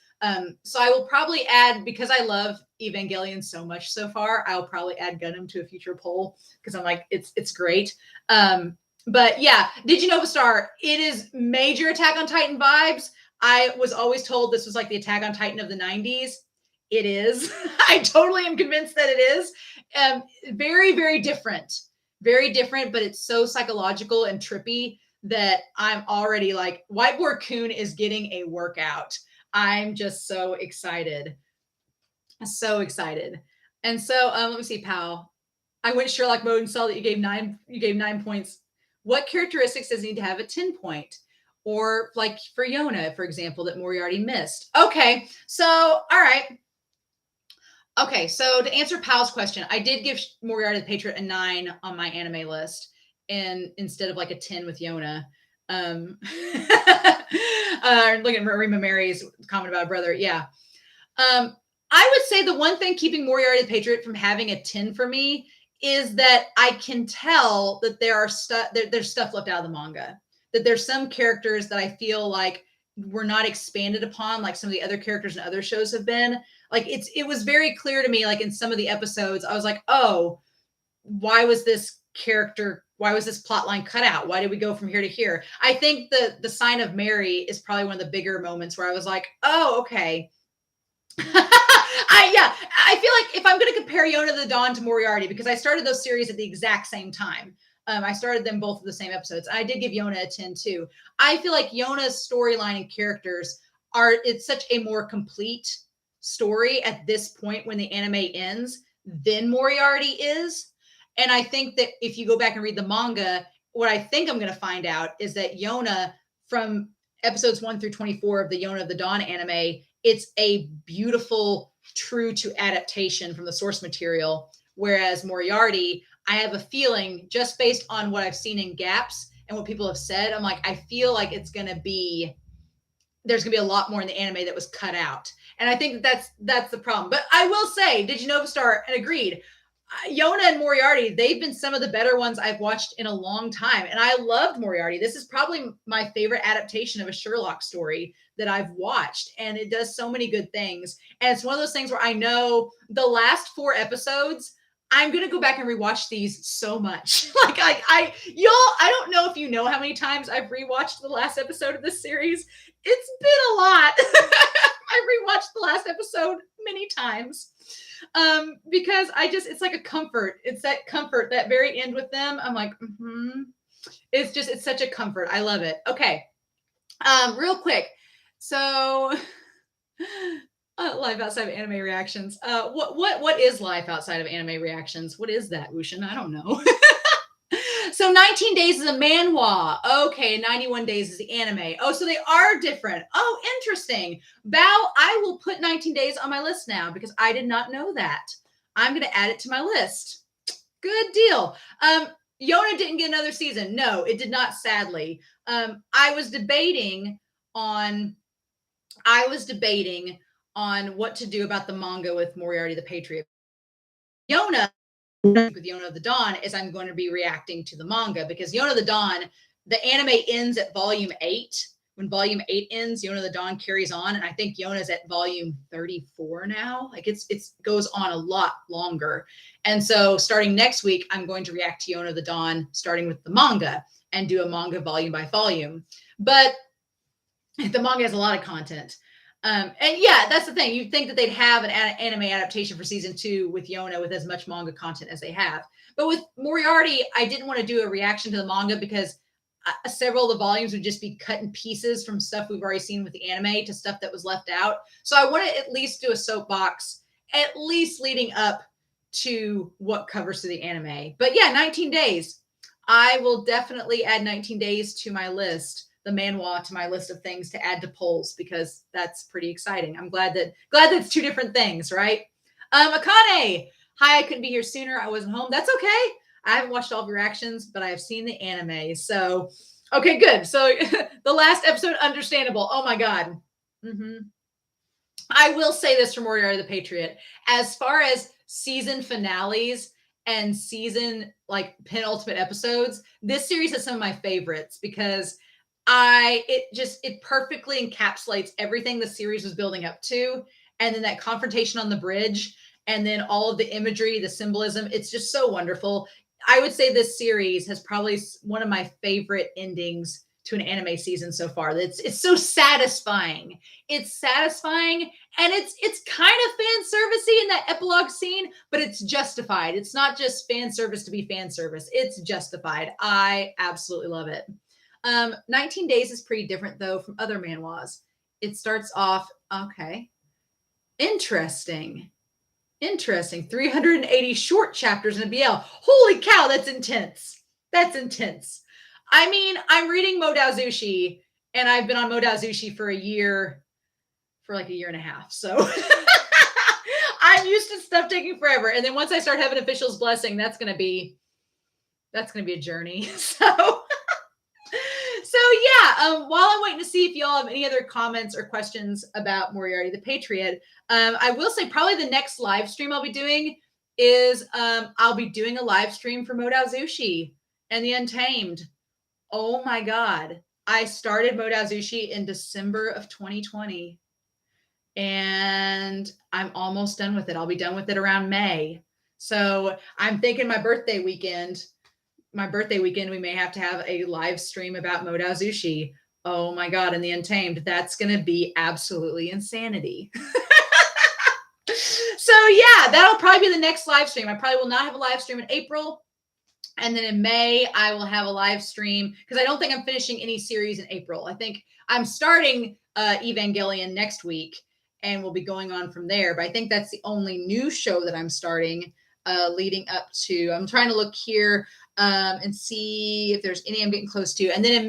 A: So I will probably add, because I love Evangelion so much so far, I'll probably add Gundam to a future poll because I'm like, it's great. But yeah, did you know, Star? It is major Attack on Titan vibes. I was always told this was like the Attack on Titan of the 90s. It is. I totally am convinced that it is. Very, very different. Very different, but it's so psychological and trippy that I'm already like, Whiteboard Coon is getting a workout. I'm just so excited. So excited. And so let me see, pal. I went Sherlock mode and saw that you gave 9 points. What characteristics does he need to have a 10 point? Or like for Yona, for example, that Moriarty missed. Okay. So, all right. Okay. So to answer Pal's question, I did give Moriarty the Patriot a 9 on my anime list, and instead of like a 10 with Yona. Look at Marima Mary's comment about a brother. Yeah. I would say the one thing keeping Moriarty the Patriot from having a 10 for me is that I can tell that there's stuff left out of the manga, that there's some characters that I feel like were not expanded upon, like some of the other characters in other shows have been. Like, it was very clear to me, like in some of the episodes, I was like, oh, why was this plot line cut out? Why did we go from here to here? I think the Sign of Mary is probably one of the bigger moments where I was like, oh, okay. I feel like if I'm going to compare Yona the Dawn to Moriarty, because I started those series at the exact same time. I started them both at the same episodes. I did give Yona a 10 too. I feel like Yona's storyline and characters it's such a more complete story at this point when the anime ends than Moriarty is. And I think that if you go back and read the manga, what I think I'm going to find out is that Yona, from episodes 1 through 24 of the Yona of the Dawn anime, it's a beautiful, true to adaptation from the source material. Whereas Moriarty, I have a feeling, just based on what I've seen in gaps and what people have said, I'm like, I feel like there's going to be a lot more in the anime that was cut out. And I think that's the problem. But I will say, did you know, Star? And agreed. Yona and Moriarty, they've been some of the better ones I've watched in a long time. And I loved Moriarty. This is probably my favorite adaptation of a Sherlock story that I've watched. And it does so many good things. And it's one of those things where I know the last 4 episodes, I'm going to go back and rewatch these so much. I don't know if you know how many times I've rewatched the last episode of this series. It's been a lot. I've rewatched the last episode many times. Because it's like a comfort. It's that comfort, that very end with them. I'm like, it's such a comfort. I love it. Okay. Real quick. So, life outside of anime reactions. What is life outside of anime reactions? What is that, Ushin? I don't know. So 19 Days is a manhwa. Okay, 91 Days is the anime. Oh, so they are different. Oh, interesting. Bao, I will put 19 Days on my list now because I did not know that. I'm going to add it to my list. Good deal. Yona didn't get another season. No, it did not, sadly. I was debating on what to do about the manga with Moriarty the Patriot. Yona, with Yona of the Dawn, is I'm going to be reacting to the manga because Yona of the Dawn, the anime ends at volume 8. When volume 8 ends, Yona of the Dawn carries on, and I think Yona's at volume 34 now. Like it goes on a lot longer. And so starting next week, I'm going to react to Yona of the Dawn, starting with the manga, and do a manga volume by volume. But the manga has a lot of content. And yeah, that's the thing. You'd think that they'd have an anime adaptation for season 2 with Yona with as much manga content as they have. But with Moriarty, I didn't want to do a reaction to the manga because several of the volumes would just be cut in pieces from stuff we've already seen with the anime to stuff that was left out. So I want to at least do a soapbox, at least leading up to what covers to the anime. But yeah, 19 Days. I will definitely add 19 Days to my list, the manhwa to my list of things to add to polls, because that's pretty exciting. I'm glad that it's 2 different things, right? Akane, hi, I couldn't be here sooner. I wasn't home. That's okay. I haven't watched all of your reactions, but I have seen the anime. So, okay, good. So the last episode, understandable. Oh my God. I will say this for Moriarty the Patriot. As far as season finales and season like penultimate episodes, this series has some of my favorites because it perfectly encapsulates everything the series was building up to. And then that confrontation on the bridge, and then all of the imagery, the symbolism, it's just so wonderful. I would say this series has probably one of my favorite endings to an anime season so far. It's so satisfying. It's satisfying, and it's kind of fan servicey in that epilogue scene, but it's justified. It's not just fan service to be fan service. It's justified. I absolutely love it. 19 Days is pretty different though from other manhwas. It starts off okay. Interesting. 380 short chapters in a BL. Holy cow, that's intense. That's intense. I mean, I'm reading Modao and I've been on Modao for like a year and a half. So I'm used to stuff taking forever. And then once I start having official's blessing, that's gonna be a journey. So yeah, while I'm waiting to see if y'all have any other comments or questions about Moriarty the Patriot, I will say probably the next live stream I'll be doing is I'll be doing a live stream for Modao and the Untamed. Oh my God. I started Modao in December of 2020 and I'm almost done with it. I'll be done with it around May. So I'm thinking my birthday weekend, we may have to have a live stream about Modao. Oh my God. And the Untamed, that's going to be absolutely insanity. So yeah, that'll probably be the next live stream. I probably will not have a live stream in April. And then in May, I will have a live stream because I don't think I'm finishing any series in April. I think I'm starting Evangelion next week and we'll be going on from there. But I think that's the only new show that I'm starting leading up to. I'm trying to look here and see if there's any I'm getting close to. And then in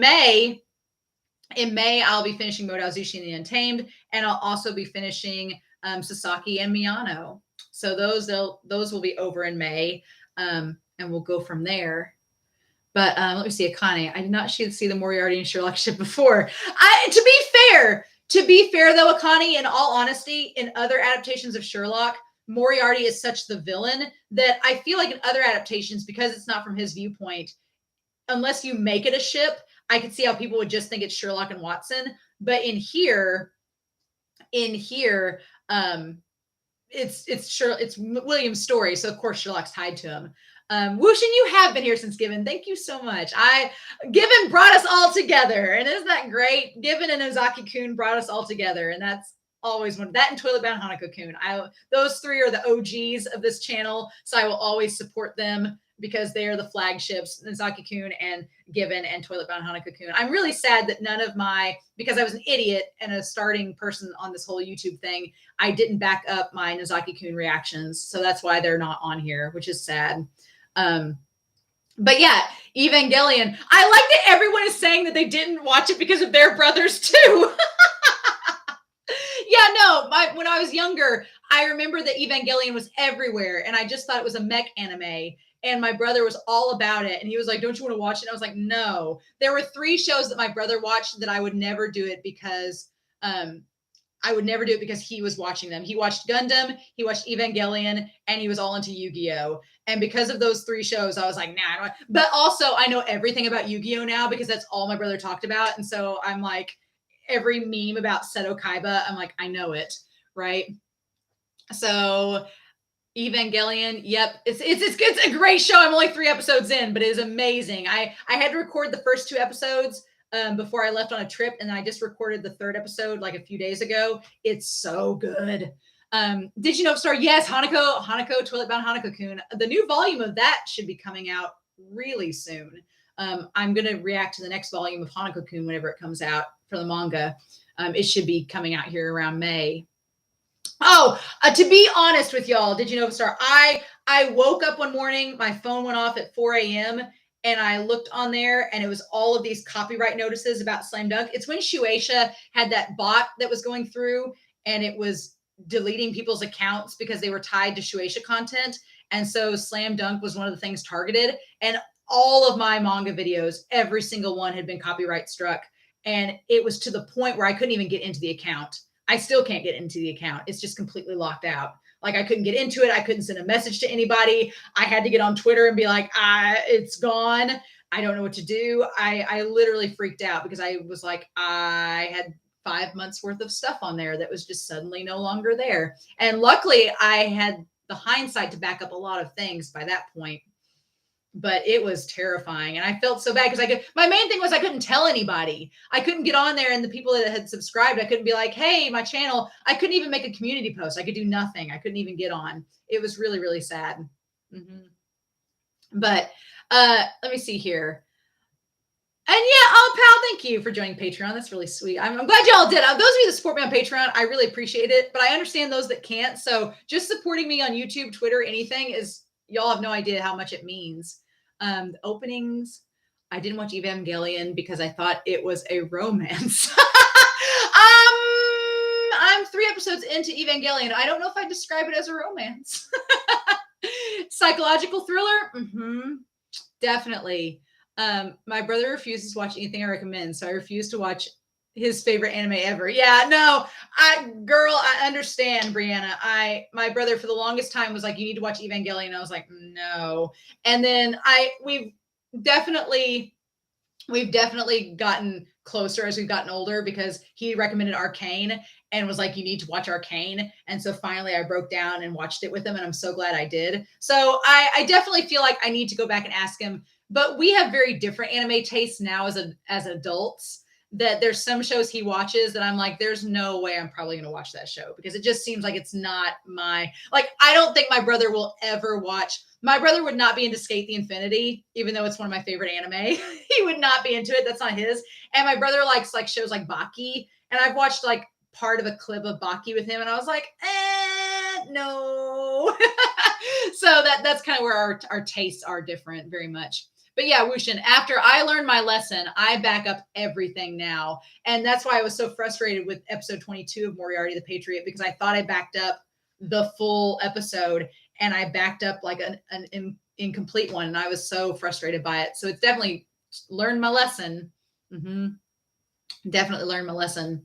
A: May, I'll be finishing Modao and the Untamed, and I'll also be finishing Sasaki and Miyano. So those will be over in May. And we'll go from there. But let me see, Akane. I did not see the Moriarty and Sherlock ship before. To be fair though, Akane, in all honesty, in other adaptations of Sherlock, Moriarty is such the villain that I feel like in other adaptations, because it's not from his viewpoint, unless you make it a ship, I could see how people would just think it's Sherlock and Watson. But in here, it's William's story, so of course Sherlock's tied to him. Wushin, you have been here since Given. Thank you so much. Given brought us all together, and isn't that great? Given and Ozaki-kun brought us all together, and that's always one. That and Toilet Bound Hanako-kun. Those three are the OGs of this channel, so I will always support them because they are the flagships, Ozaki-kun and Given and Toilet Bound Hanako-kun. I'm really sad that because I was an idiot and a starting person on this whole YouTube thing, I didn't back up my Nozaki-kun reactions. So that's why they're not on here, which is sad. But yeah, Evangelion. I like that everyone is saying that they didn't watch it because of their brothers too. Yeah, no, when I was younger, I remember that Evangelion was everywhere and I just thought it was a mech anime. And my brother was all about it. And he was like, don't you want to watch it? And I was like, no. There were 3 shows that my brother watched that I would never do it because he was watching them. He watched Gundam, he watched Evangelion, and he was all into Yu-Gi-Oh! And because of those 3 shows, I was like, nah, I don't. But also I know everything about Yu-Gi-Oh! Now because that's all my brother talked about. And so I'm like, every meme about Seto Kaiba, I'm like, I know it, right? So Evangelion, yep, it's a great show. I'm only 3 episodes in, but it is amazing. I had to record the first 2 episodes before I left on a trip, and I just recorded the 3rd episode like a few days ago. It's so good. Did you know, Star? Yes, Hanako, Toilet Bound Hanako-kun. The new volume of that should be coming out really soon. I'm going to react to the next volume of Hanako-kun whenever it comes out for the manga. It should be coming out here around May. Oh, to be honest with y'all, did you know, Star? I woke up one morning, my phone went off at 4 a.m. and I looked on there and it was all of these copyright notices about Slam Dunk. It's when Shueisha had that bot that was going through and it was deleting people's accounts because they were tied to Shueisha content. And so Slam Dunk was one of the things targeted. And all of my manga videos, every single one had been copyright struck. And it was to the point where I couldn't even get into the account. I still can't get into the account. It's just completely locked out. Like I couldn't get into it. I couldn't send a message to anybody. I had to get on Twitter and be like, it's gone. I don't know what to do. I literally freaked out because I was like, I had 5 months worth of stuff on there that was just suddenly no longer there. And luckily I had the hindsight to back up a lot of things by that point. But it was terrifying. And I felt so bad because my main thing was I couldn't tell anybody. I couldn't get on there, and the people that had subscribed, I couldn't be like, hey, my channel. I couldn't even make a community post. I could do nothing. I couldn't even get on. It was really, really sad. But let me see here. And yeah, pal, thank you for joining Patreon. That's really sweet. I'm glad y'all did. Those of you that support me on Patreon, I really appreciate it. But I understand those that can't. So just supporting me on YouTube, Twitter, anything is, y'all have no idea how much it means. The openings, I didn't watch Evangelion because I thought it was a romance. I'm 3 episodes into Evangelion. I don't know if I describe it as a romance. Psychological thriller? Definitely. My brother refuses to watch anything I recommend, so I refuse to watch his favorite anime ever. Yeah, no, I understand, Brianna. My brother for the longest time was like, you need to watch Evangelion. I was like, no. And then we've definitely gotten closer as we've gotten older because he recommended Arcane and was like, you need to watch Arcane. And so finally I broke down and watched it with him, and I'm so glad I did. So I definitely feel like I need to go back and ask him, but we have very different anime tastes now as adults. That there's some shows he watches that I'm like, there's no way I'm probably going to watch that show because it just seems like it's not I don't think my brother will ever watch. My brother would not be into Skate the Infinity, even though it's one of my favorite anime. He would not be into it. That's not his. And my brother likes like shows like Baki. And I've watched like part of a clip of Baki with him. And I was like, no. So that's kind of where our tastes are different very much. But yeah, Wushin, after I learned my lesson, I back up everything now. And that's why I was so frustrated with episode 22 of Moriarty the Patriot, because I thought I backed up the full episode and I backed up like an incomplete one. And I was so frustrated by it. So it's definitely learned my lesson. Definitely learned my lesson.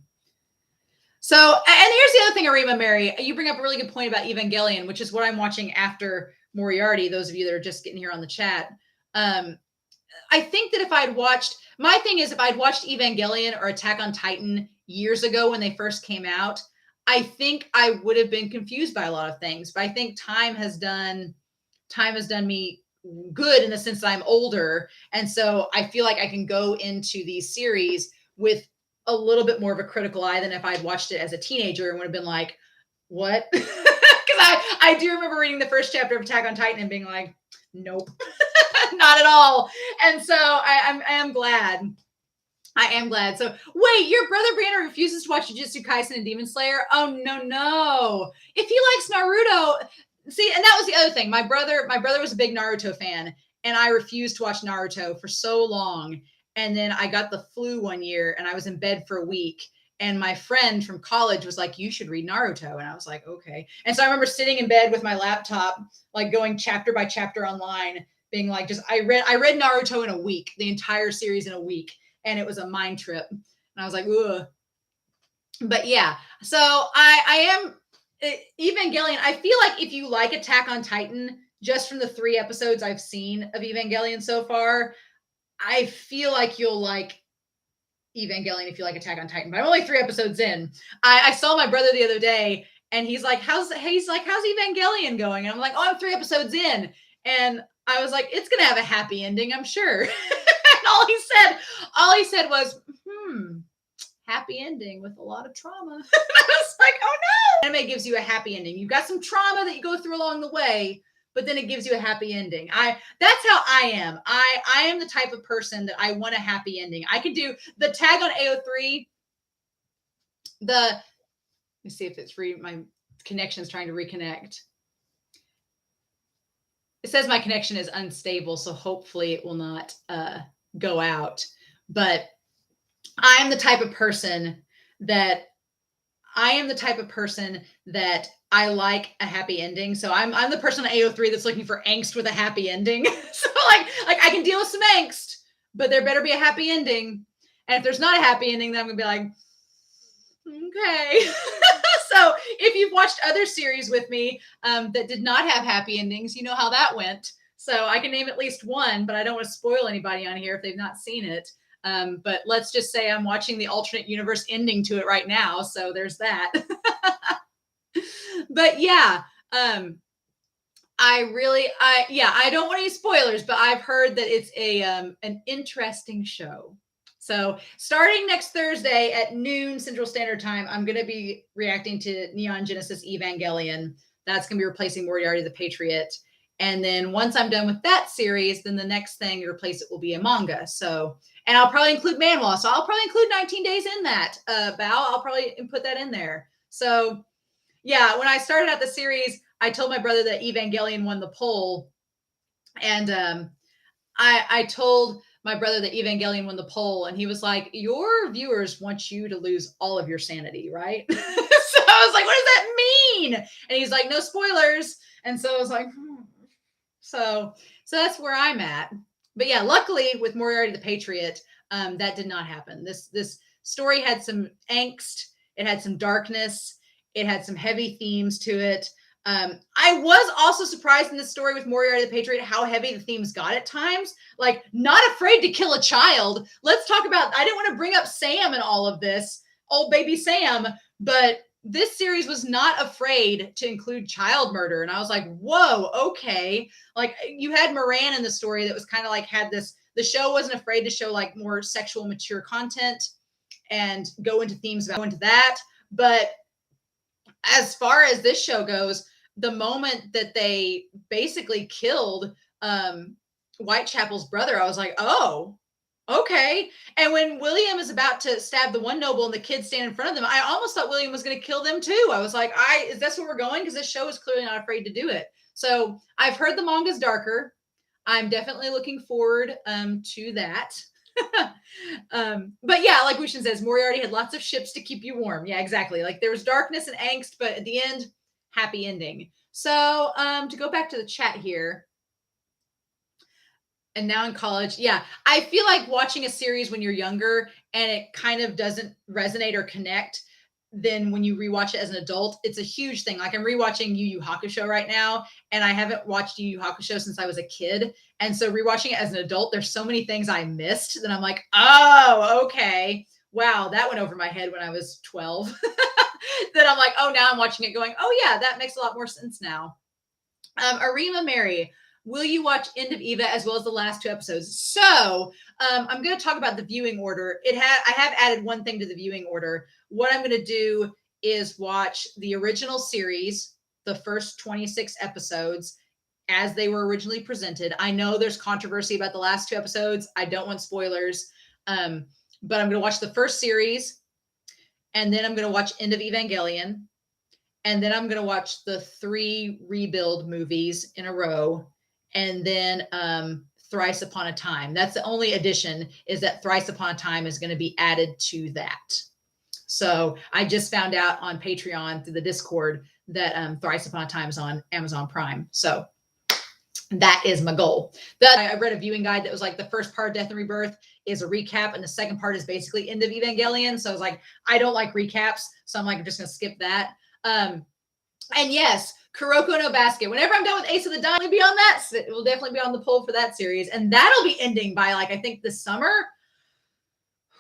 A: So, and here's the other thing, Arima Mary, you bring up a really good point about Evangelion, which is what I'm watching after Moriarty. Those of you that are just getting here on the chat. I think that if I'd watched Evangelion or Attack on Titan years ago when they first came out, I think I would have been confused by a lot of things. But I think time has done me good in the sense that I'm older. And so I feel like I can go into these series with a little bit more of a critical eye than if I'd watched it as a teenager and would have been like, what? Because I do remember reading the first chapter of Attack on Titan and being like, nope. Not at all. And so I am glad. I am glad. So wait, your brother Brianna refuses to watch Jujutsu Kaisen and Demon Slayer? Oh no. If he likes Naruto, see, and that was the other thing. My brother was a big Naruto fan, and I refused to watch Naruto for so long. And then I got the flu one year and I was in bed for a week. And my friend from college was like, you should read Naruto. And I was like, okay. And so I remember sitting in bed with my laptop, like going chapter by chapter online, being like, I read Naruto in a week, the entire series in a week. And it was a mind trip. And I was like, ugh. But yeah, so I am Evangelion. I feel like if you like Attack on Titan, just from the 3 episodes I've seen of Evangelion so far, I feel like you'll like Evangelion if you like Attack on Titan. But I'm only 3 episodes in. I saw my brother the other day and he's like, how's Evangelion going? And I'm like, oh, I'm 3 episodes in. And I was like, it's going to have a happy ending, I'm sure. And all he said was, happy ending with a lot of trauma. I was like, oh no. Anime gives you a happy ending. You've got some trauma that you go through along the way, but then it gives you a happy ending. That's how I am. I am the type of person that I want a happy ending. I could do the tag on AO3. Let me see if it's my connection's trying to reconnect. It says my connection is unstable, so hopefully it will not go out. But I am the type of person that I like a happy ending. So I'm the person on AO3 that's looking for angst with a happy ending. So like I can deal with some angst, but there better be a happy ending. And if there's not a happy ending, then I'm gonna be like, okay. So if you've watched other series with me that did not have happy endings, you know how that went. So I can name at least one, but I don't want to spoil anybody on here if they've not seen it. But let's just say I'm watching the alternate universe ending to it right now. So there's that. But yeah, I don't want any spoilers, but I've heard that it's an interesting show. So starting next Thursday at noon Central Standard Time, I'm going to be reacting to Neon Genesis Evangelion. That's going to be replacing Moriarty the Patriot. And then once I'm done with that series, then the next thing to replace it will be a manga. So, and I'll probably include manhwa. So I'll probably include 19 Days in that, Bao. I'll probably put that in there. So yeah, when I started out the series, I told my brother that Evangelion won the poll. And I told my brother that Evangelion won the poll, and he was like, your viewers want you to lose all of your sanity, right? So I was like, what does that mean? And he's like, no spoilers. And so I was like, So that's where I'm at. But yeah, luckily with Moriarty the Patriot, that did not happen. This story had some angst, it had some darkness, it had some heavy themes to it. I was also surprised in this story with Moriarty the Patriot how heavy the themes got at times. Like, not afraid to kill a child. Let's talk about, I didn't want to bring up Sam in all of this, old baby Sam, but this series was not afraid to include child murder. And I was like, whoa, okay. Like, you had Moran in the story that was kind of like had this, the show wasn't afraid to show like more sexual mature content and go into themes about into that. But as far as this show goes, the moment that they basically killed Whitechapel's brother, I was like, oh, okay. And when William is about to stab the one noble and the kids stand in front of them, I almost thought William was going to kill them too. I was like, is this where we're going? Because this show is clearly not afraid to do it. So I've heard the manga's darker. I'm definitely looking forward to that. But yeah, like Wushin says, Moriarty had lots of ships to keep you warm. Yeah, exactly. Like there was darkness and angst, but at the end, happy ending. So to go back to the chat here, and now in college, yeah, I feel like watching a series when you're younger and it kind of doesn't resonate or connect, then when you rewatch it as an adult, it's a huge thing. Like I'm rewatching Yu Yu Hakusho right now, and I haven't watched Yu Yu Hakusho since I was a kid. And so rewatching it as an adult, there's so many things I missed that I'm like, oh, okay. Wow, that went over my head when I was 12. That I'm like, oh, now I'm watching it going, oh yeah, that makes a lot more sense now. Arima Mary, will you watch End of Eva as well as the last 2 episodes? So I'm going to talk about the viewing order. I have added one thing to the viewing order. What I'm going to do is watch the original series, the first 26 episodes as they were originally presented. I know there's controversy about the last 2 episodes. I don't want spoilers, but I'm going to watch the first series, and then I'm going to watch End of Evangelion, and then I'm going to watch the 3 Rebuild movies in a row, and then Thrice Upon a Time. That's the only addition, is that Thrice Upon a Time is going to be added to that. So I just found out on Patreon through the Discord that Thrice Upon a Time is on Amazon Prime. So that is my goal. I read a viewing guide that was like the first part of Death and Rebirth is a recap, and the second part is basically End of Evangelion. So I was like, I don't like recaps, so I'm like, I'm just going to skip that. And yes, Kuroko no Basket. Whenever I'm done with Ace of the Dawn, it'll be on that. It will definitely be on the poll for that series, and that'll be ending by like I think this summer.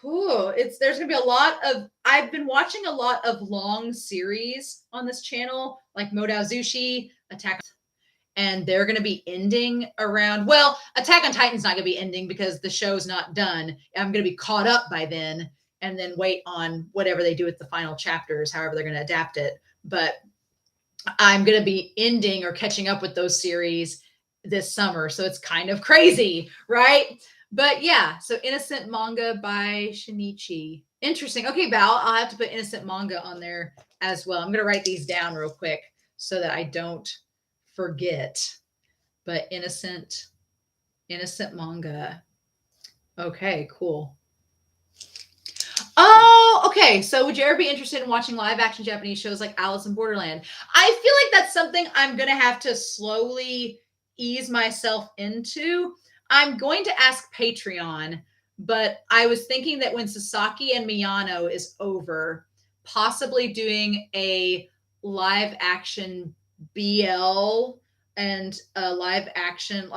A: Ooh, there's gonna be a lot of. I've been watching a lot of long series on this channel, like Modao Zushi, Attack, and they're gonna be ending around. Well, Attack on Titan's not gonna be ending because the show's not done. I'm gonna be caught up by then, and then wait on whatever they do with the final chapters, however they're gonna adapt it. But I'm going to be ending or catching up with those series this summer. So it's kind of crazy, right? But yeah, so Innocent Manga by Shinichi. Interesting. Okay, Val, I'll have to put Innocent Manga on there as well. I'm going to write these down real quick so that I don't forget. But Innocent Manga. Okay, cool. Oh, Okay, so would you ever be interested in watching live action Japanese shows like Alice in Borderland? I feel like that's something I'm going to have to slowly ease myself into. I'm going to ask Patreon, but I was thinking that when Sasaki and Miyano is over, possibly doing a live action BL and a live action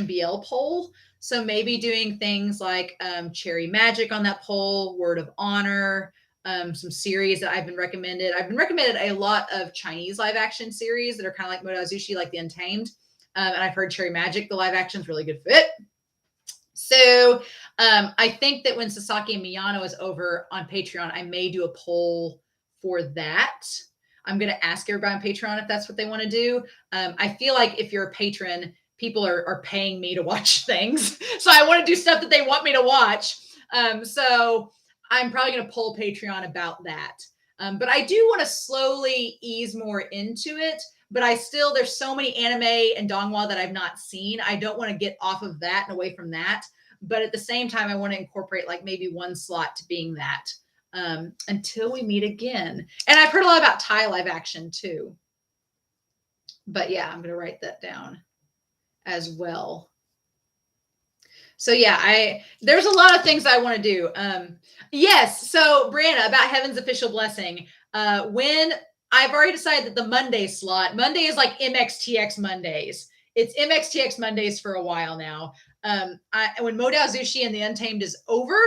A: BL poll. So maybe doing things like Cherry Magic on that poll, Word of Honor, some series that I've been recommended. I've been recommended a lot of Chinese live action series that are kind of like Modazushi, like The Untamed. And I've heard Cherry Magic, the live action is really good fit. So I think that when Sasaki and Miyano is over on Patreon, I may do a poll for that. I'm going to ask everybody on Patreon if that's what they want to do. I feel like if you're a patron, people are paying me to watch things. So I want to do stuff that they want me to watch. So I'm probably going to poll Patreon about that. But I do want to slowly ease more into it. But there's so many anime and donghua that I've not seen. I don't want to get off of that and away from that. But at the same time, I want to incorporate like maybe one slot to being that until we meet again. And I've heard a lot about Thai live action too. But yeah, I'm going to write that down as well. So yeah, there's a lot of things I want to do. Yes. So Brianna, about Heaven's Official Blessing, when I've already decided that the Monday is like MXTX Mondays. It's MXTX Mondays for a while now. When Modazushi and The Untamed is over,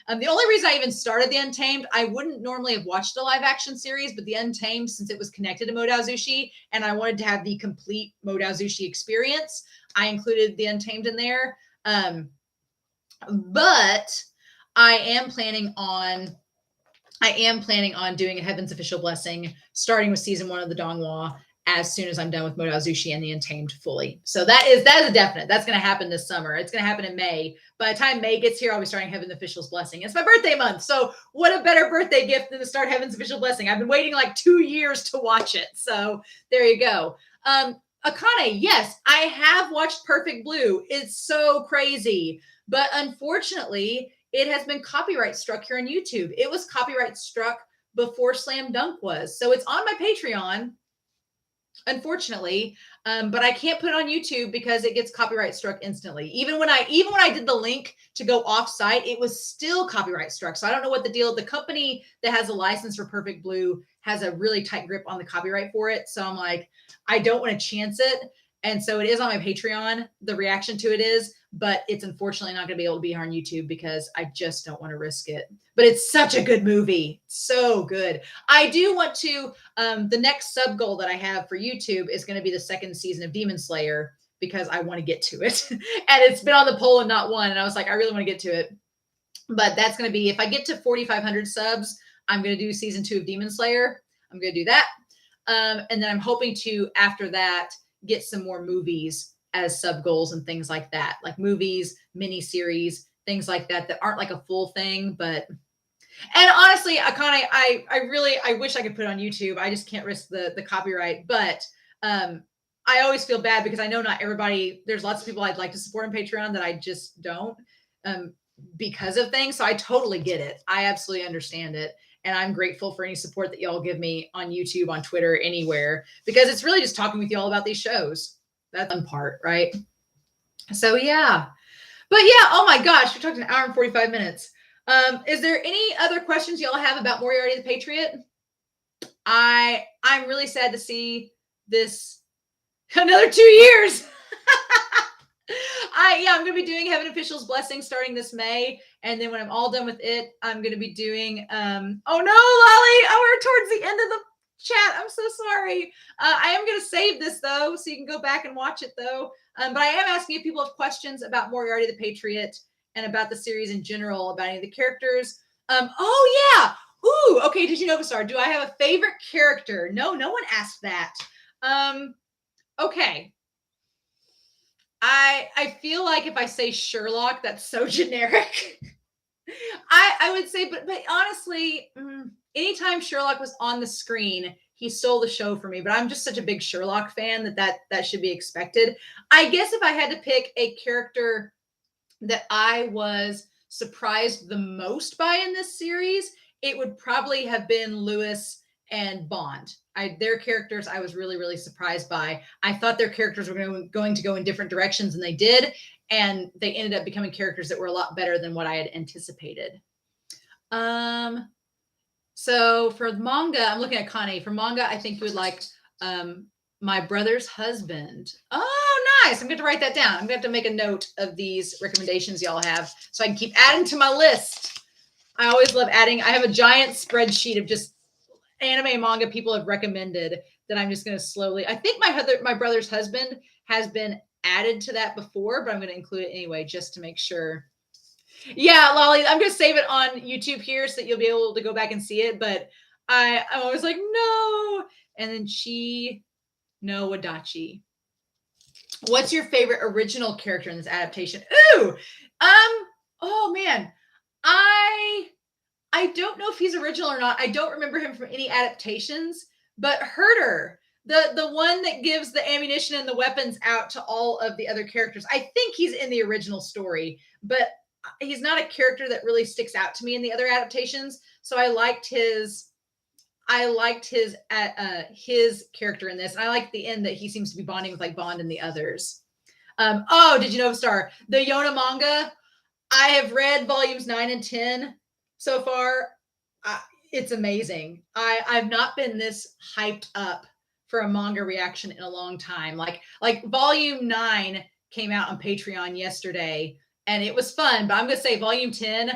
A: the only reason I even started The Untamed, I wouldn't normally have watched a live action series, but The Untamed, since it was connected to Modazushi and I wanted to have the complete Modazushi experience, I included The Untamed in there. But I am planning on doing a Heaven's Official Blessing, starting with season 1 of the donghua as soon as I'm done with Modazushi and The Untamed fully. So that is a definite. That's going to happen this summer. It's going to happen in May. By the time May gets here, I'll be starting Heaven's Official's Blessing. It's my birthday month. So what a better birthday gift than to start Heaven's Official Blessing. I've been waiting like 2 years to watch it. So there you go. Akane, yes, I have watched Perfect Blue. It's so crazy. But unfortunately, it has been copyright struck here on YouTube. It was copyright struck before Slam Dunk was. So it's on my Patreon, unfortunately, but I can't put it on YouTube because it gets copyright struck instantly. Even when I did the link to go off site, it was still copyright struck. So I don't know what the deal. The company that has a license for Perfect Blue has a really tight grip on the copyright for it. So I'm like, I don't want to chance it. And so it is on my Patreon. The reaction to it is, but it's unfortunately not going to be able to be here on YouTube because I just don't want to risk it. But it's such a good movie. So good. I do want to, the next sub goal that I have for YouTube is going to be the second season of Demon Slayer because I want to get to it. And it's been on the poll and not one. And I was like, I really want to get to it. But that's going to be, if I get to 4,500 subs, I'm going to do season 2 of Demon Slayer. I'm going to do that. And then I'm hoping to, after that, get some more movies as sub goals and things like that, like movies, miniseries, things like that aren't like a full thing. But, and honestly, Akane, I wish I could put it on YouTube. I just can't risk the copyright. But I always feel bad because I know not everybody, there's lots of people I'd like to support on Patreon that I just don't because of things. So I totally get it. I absolutely understand it. And I'm grateful for any support that y'all give me on YouTube, on Twitter, anywhere, because it's really just talking with y'all about these shows. That's one part, right? So yeah. But yeah, oh my gosh, we talked an hour and 45 minutes. Is there any other questions y'all have about Moriarty the Patriot? I'm really sad to see this another 2 years. I'm going to be doing Heaven Official's Blessing starting this May. And then when I'm all done with it, I'm going to be doing, oh no, Lolly, we're towards the end of the chat. I'm so sorry. I am going to save this though, so you can go back and watch it though. But I am asking if people have questions about Moriarty the Patriot and about the series in general, about any of the characters. Oh yeah. Ooh, okay. Did you know, Basar, do I have a favorite character? No one asked that. Okay. I feel like if I say Sherlock, that's so generic. I would say, but honestly, anytime Sherlock was on the screen, he stole the show for me. But I'm just such a big Sherlock fan that should be expected. I guess if I had to pick a character that I was surprised the most by in this series, it would probably have been Lewis and Bond. Their characters I was really, really surprised by. I thought their characters were going to go in different directions, and they did. And they ended up becoming characters that were a lot better than what I had anticipated. So for manga, I'm looking at Connie. For manga, I think you would like My Brother's Husband. Oh, nice. I'm going to write that down. I'm going to have to make a note of these recommendations y'all have so I can keep adding to my list. I always love adding. I have a giant spreadsheet of just anime manga people have recommended that I'm just going to slowly. I think My Brother's Husband has been added to that before, but I'm going to include it anyway just to make sure. Yeah, Lolly, I'm going to save it on YouTube here so that you'll be able to go back and see it. But I'm always like, no. And then no Wadachi. What's your favorite original character in this adaptation? Ooh, oh man, I don't know if he's original or not. I don't remember him from any adaptations, but Herder, the one that gives the ammunition and the weapons out to all of the other characters. I think he's in the original story, but he's not a character that really sticks out to me in the other adaptations. So I liked his character in this. And I like the end that he seems to be bonding with like Bond and the others. Oh, did you know, Star? The Yona manga, I have read volumes 9 and 10 so far. It's amazing. I've not been this hyped up for a manga reaction in a long time. Like volume 9 came out on Patreon yesterday and it was fun, but I'm going to say volume 10,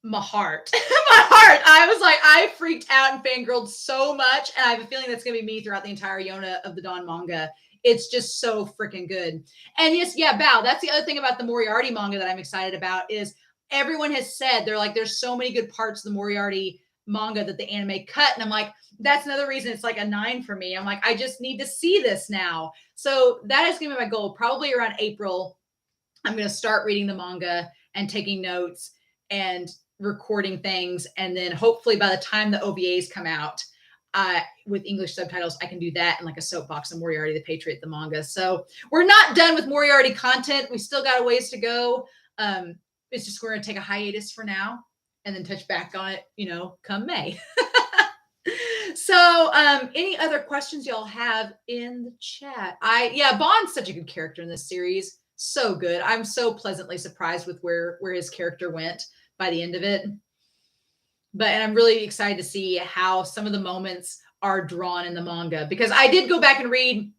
A: my heart, I was like, I freaked out and fangirled so much. And I have a feeling that's going to be me throughout the entire Yona of the Dawn manga. It's just so freaking good. And yes, yeah, Bao, that's the other thing about the Moriarty manga that I'm excited about is everyone has said, they're like, there's so many good parts of the Moriarty manga that the anime cut. And I'm like, that's another reason it's like a 9 for me. I'm like, I just need to see this now. So that is going to be my goal. Probably around April, I'm going to start reading the manga and taking notes and recording things. And then hopefully by the time the OVAs come out with English subtitles, I can do that and like a soapbox of Moriarty the Patriot, the manga. So we're not done with Moriarty content. We still got a ways to go. It's just, we're going to take a hiatus for now and then touch back on it, come May. So any other questions y'all have in the chat? Bond's such a good character in this series. So good. I'm so pleasantly surprised with where his character went by the end of it. And I'm really excited to see how some of the moments are drawn in the manga, because I did go back and read,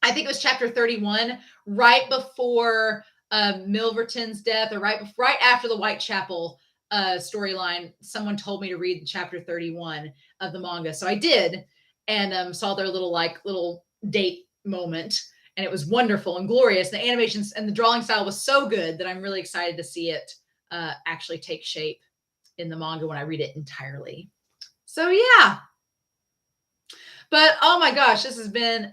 A: I think it was chapter 31, right before Milverton's death, or right after the Whitechapel storyline. Someone told me to read chapter 31 of the manga. So I did, and saw their little date moment. And it was wonderful and glorious. The animations and the drawing style was so good that I'm really excited to see it actually take shape in the manga when I read it entirely. So yeah. But oh my gosh, this has been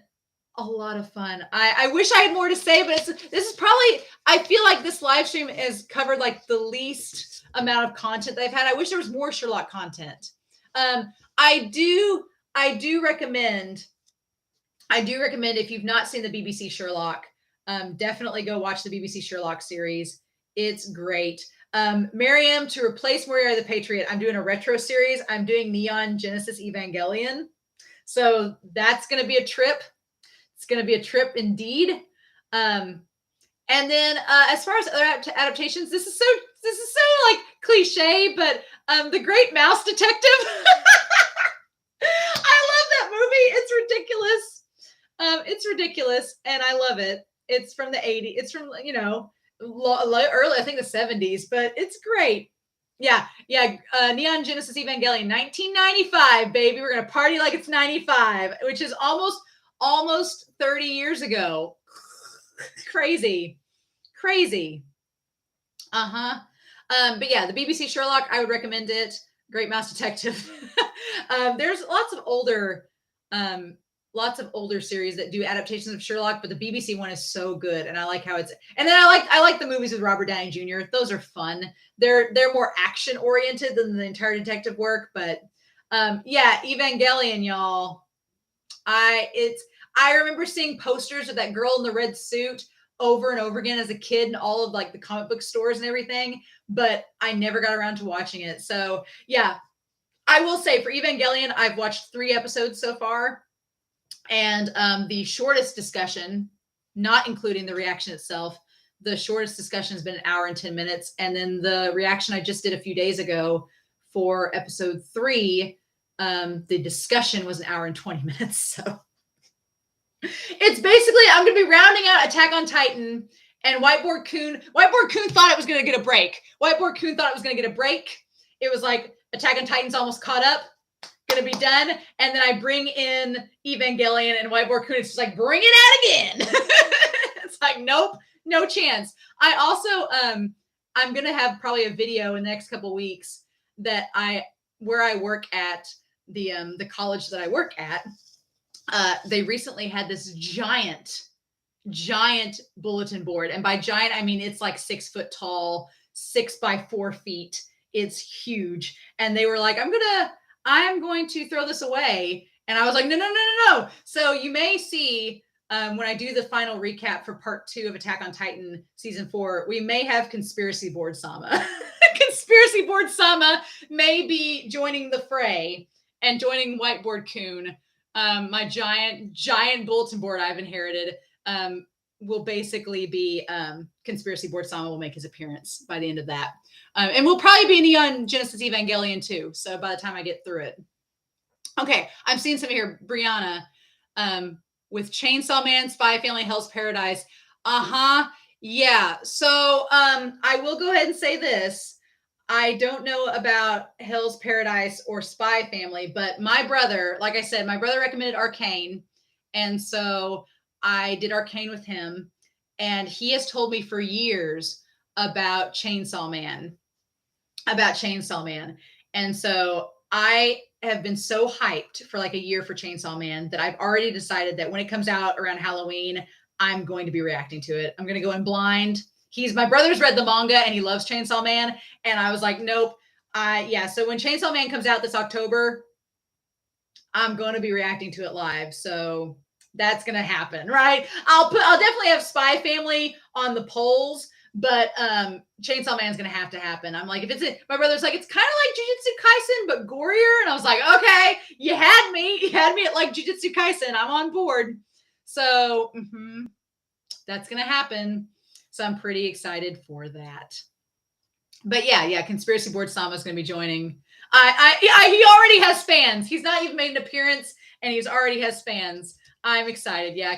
A: a lot of fun. I wish I had more to say, but this is probably, I feel like this live stream has covered like the least amount of content they've had. I wish there was more Sherlock content. I do recommend if you've not seen the BBC Sherlock, definitely go watch the BBC Sherlock series. It's great. Miriam, to replace Moriarty the Patriot, I'm doing a retro series. I'm doing Neon Genesis Evangelion. So that's going to be a trip. It's going to be a trip indeed. And then as far as other adaptations, this is so like cliche, but The Great Mouse Detective. I love that movie. It's ridiculous. It's ridiculous, and I love it. It's from the 80s. It's from, early, I think the 70s, but it's great. Yeah. Neon Genesis Evangelion, 1995, baby. We're gonna party like it's 95, which is almost 30 years ago. Crazy. But yeah, the BBC Sherlock, I would recommend it. Great Mouse Detective. There's lots of older series that do adaptations of Sherlock, but the BBC one is so good, and I like how it's. And then I like the movies with Robert Downey Jr. Those are fun. They're more action oriented than the entire detective work, but Evangelion, y'all. I remember seeing posters of that girl in the red suit over and over again as a kid in all of like the comic book stores and everything, but I never got around to watching it. So yeah, I will say for Evangelion, I've watched 3 episodes so far, and the shortest discussion, not including the reaction itself, the shortest discussion has been 1 hour and 10 minutes. And then the reaction I just did a few days ago for episode 3, the discussion was 1 hour and 20 minutes. So it's basically, I'm going to be rounding out Attack on Titan, and Whiteboard Coon thought it was going to get a break. Whiteboard Coon thought it was going to get a break. It was like Attack on Titan's almost caught up, going to be done. And then I bring in Evangelion, and Whiteboard Coon is just like, bring it out again. It's like, nope, no chance. I also, I'm going to have probably a video in the next couple of weeks that where I work at the college that I work at. They recently had this giant bulletin board. And by giant, I mean, it's like 6 foot tall, 6 by 4 feet. It's huge. And they were like, I'm going to throw this away. And I was like, no. So you may see, when I do the final recap for part 2 of Attack on Titan season 4, we may have Conspiracy Board Sama. Conspiracy Board Sama may be joining the fray and joining Whiteboard Coon. My giant bulletin board I've inherited will basically be Conspiracy Board Sama will make his appearance by the end of that. And we'll probably be Neon Genesis Evangelion too. So by the time I get through it. Okay, I'm seeing some here. Brianna, with Chainsaw Man, Spy Family, Hell's Paradise. Yeah. So I will go ahead and say this. I don't know about Hell's Paradise or Spy Family, but my brother, like I said, my brother recommended Arcane. And so I did Arcane with him. And he has told me for years about Chainsaw Man. And so I have been so hyped for like a year for Chainsaw Man that I've already decided that when it comes out around Halloween, I'm going to be reacting to it. I'm going to go in blind. My brother's read the manga and he loves Chainsaw Man. And I was like, nope. So when Chainsaw Man comes out this October, I'm going to be reacting to it live. So that's going to happen, right? I'll definitely have Spy Family on the polls, but Chainsaw Man's going to have to happen. I'm like, my brother's like, it's kind of like Jujutsu Kaisen, but gorier. And I was like, okay, you had me at like Jujutsu Kaisen. I'm on board. So that's going to happen. So I'm pretty excited for that. But yeah, Conspiracy Board Sama is going to be joining. He already has fans. He's not even made an appearance, and he's already has fans. I'm excited. Yeah,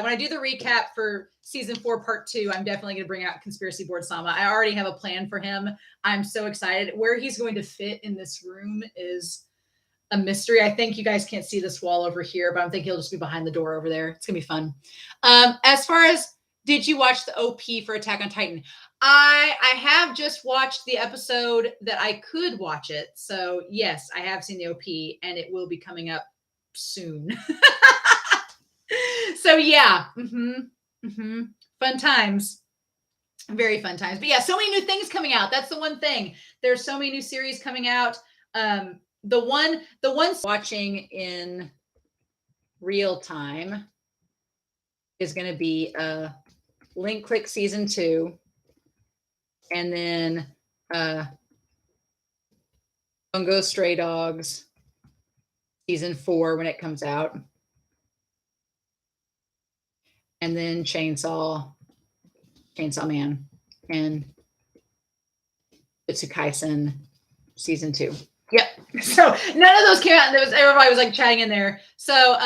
A: when I do the recap for season 4, part 2, I'm definitely going to bring out Conspiracy Board Sama. I already have a plan for him. I'm so excited. Where he's going to fit in this room is a mystery. I think you guys can't see this wall over here, but I'm thinking he'll just be behind the door over there. It's going to be fun. As far as, did you watch the OP for Attack on Titan? I have just watched the episode that I could watch it. So yes, I have seen the OP, and it will be coming up soon. So yeah, fun times, very fun times. But yeah, so many new things coming out. That's the one thing. There's so many new series coming out. The ones watching in real time is going to be Link Click season 2, and then Bungo Stray Dogs season 4 when it comes out, and then Chainsaw Man and Jujutsu Kaisen season 2. Yep. So none of those came out. Everybody was like chatting in there. So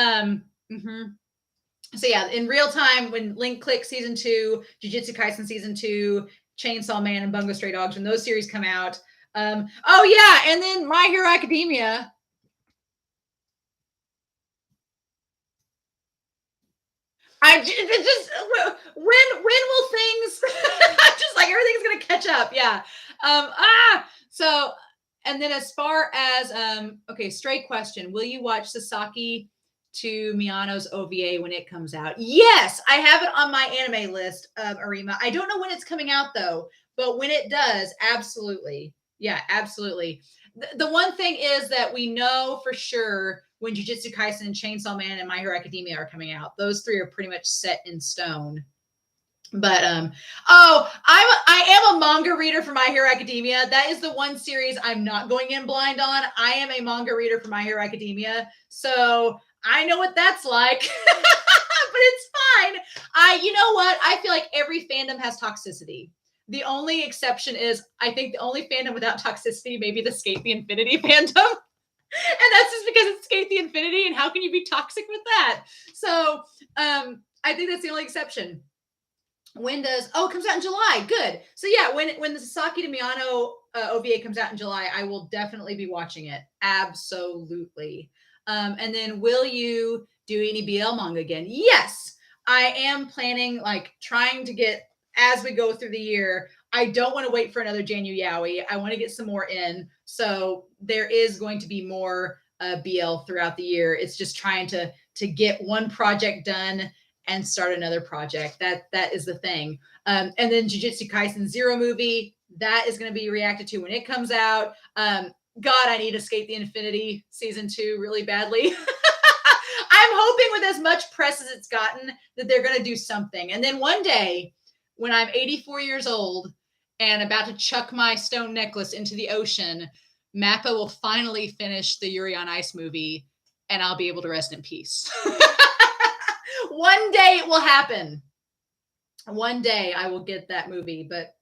A: So yeah, in real time, when Link Click season 2, Jujutsu Kaisen season 2, Chainsaw Man, and Bungo Stray Dogs, when those series come out. Oh yeah, and then My Hero Academia. When will things just like everything's gonna catch up? Yeah. So, and then as far as okay, straight question: will you watch Sasaki to Miyano's OVA when it comes out? Yes, I have it on my anime list, Arima. I don't know when it's coming out though, but when it does, absolutely. Yeah, absolutely. The one thing is that we know for sure when Jujutsu Kaisen, Chainsaw Man, and My Hero Academia are coming out. Those 3 are pretty much set in stone. But I am a manga reader for My Hero Academia. That is the one series I'm not going in blind on. I am a manga reader for My Hero Academia, so I know what that's like. But it's fine. You know what? I feel like every fandom has toxicity. The only exception is, I think the only fandom without toxicity may be the Skate the Infinity fandom. And that's just because it's Skate the Infinity, and how can you be toxic with that? So I think that's the only exception. When does it comes out in July? Good. So yeah, when the Sasaki to Miyano OVA comes out in July, I will definitely be watching it. Absolutely. And then will you do any BL manga again? Yes, I am planning, like, trying to get, as we go through the year. I don't want to wait for another Janu Yaoi. I want to get some more in. So there is going to be more BL throughout the year. It's just trying to get one project done and start another project. That is the thing. And then Jujutsu Kaisen Zero movie, that is going to be reacted to when it comes out. God, I need Escape the Infinity season 2 really badly. I'm hoping with as much press as it's gotten that they're going to do something. And then one day when I'm 84 years old and about to chuck my stone necklace into the ocean, Mappa will finally finish the Yuri on Ice movie and I'll be able to rest in peace. One day it will happen. One day I will get that movie, but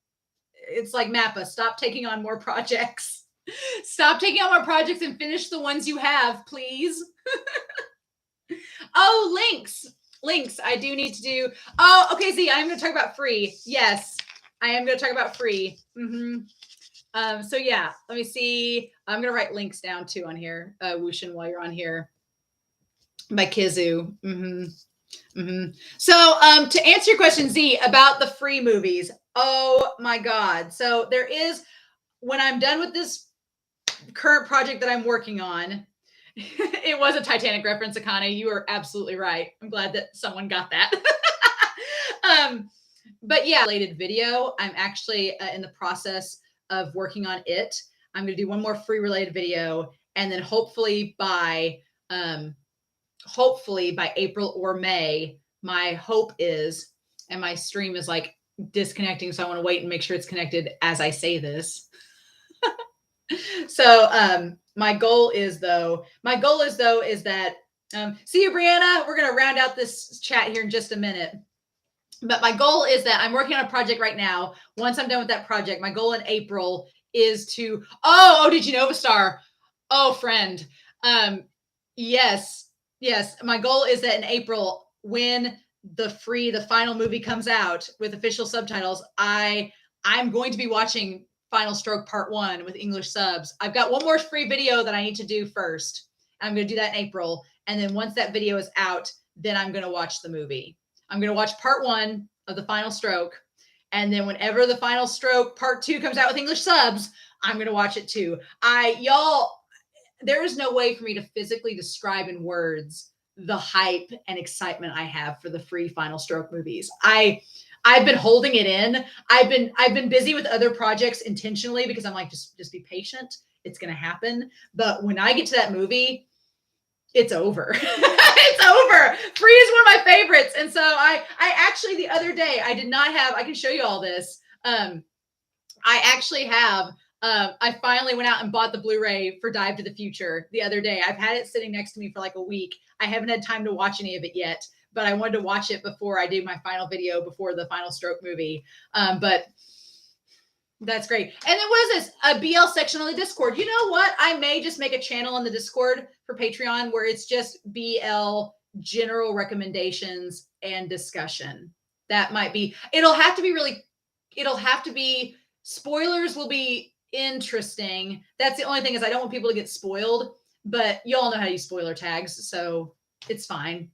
A: it's like, Mappa, stop taking on more projects. Stop taking on more projects and finish the ones you have, please. Oh, links. I do need to do. Oh, okay. See, I'm going to talk about free. Yes, I am going to talk about free. So yeah, let me see. I'm going to write links down too on here. Wushin, while you're on here. By Kizu. So to answer your question, Z, about the free movies. Oh my God. So there is, when I'm done with this current project that I'm working on, it was a Titanic reference, Akane. You are absolutely right. I'm glad that someone got that. But yeah, related video. I'm actually in the process of working on it. I'm going to do one more free related video, and then hopefully by April or May, my hope is, and my stream is like disconnecting, so I want to wait and make sure it's connected as I say this. So my goal is though is that see you, Brianna. We're gonna round out this chat here in just a minute. But my goal is that I'm working on a project right now. Once I'm done with that project, my goal in April is to did you know Star? Oh, friend. Yes. My goal is that in April, when the final movie comes out with official subtitles, I'm going to be watching Final Stroke Part 1 with English subs. I've got one more free video that I need to do first. I'm going to do that in April. And then once that video is out, then I'm going to watch the movie. I'm going to watch Part 1 of the Final Stroke. And then whenever the Final Stroke Part 2 comes out with English subs, I'm going to watch it too. There is no way for me to physically describe in words the hype and excitement I have for the free Final Stroke movies. I've been holding it in. I've been busy with other projects intentionally because I'm like, just be patient. It's going to happen. But when I get to that movie, it's over. It's over. Free is one of my favorites. And so I actually, the other day, I can show you all this. I finally went out and bought the Blu-ray for Dive to the Future the other day. I've had it sitting next to me for like a week. I haven't had time to watch any of it yet, but I wanted to watch it before I do my final video before the Final Stroke movie. But that's great. And then what is this? A BL section on the Discord. You know what? I may just make a channel on the Discord for Patreon where it's just BL general recommendations and discussion. That might be, it'll have to be, spoilers will be interesting. That's the only thing, is I don't want people to get spoiled, but y'all know how to use spoiler tags, so it's fine.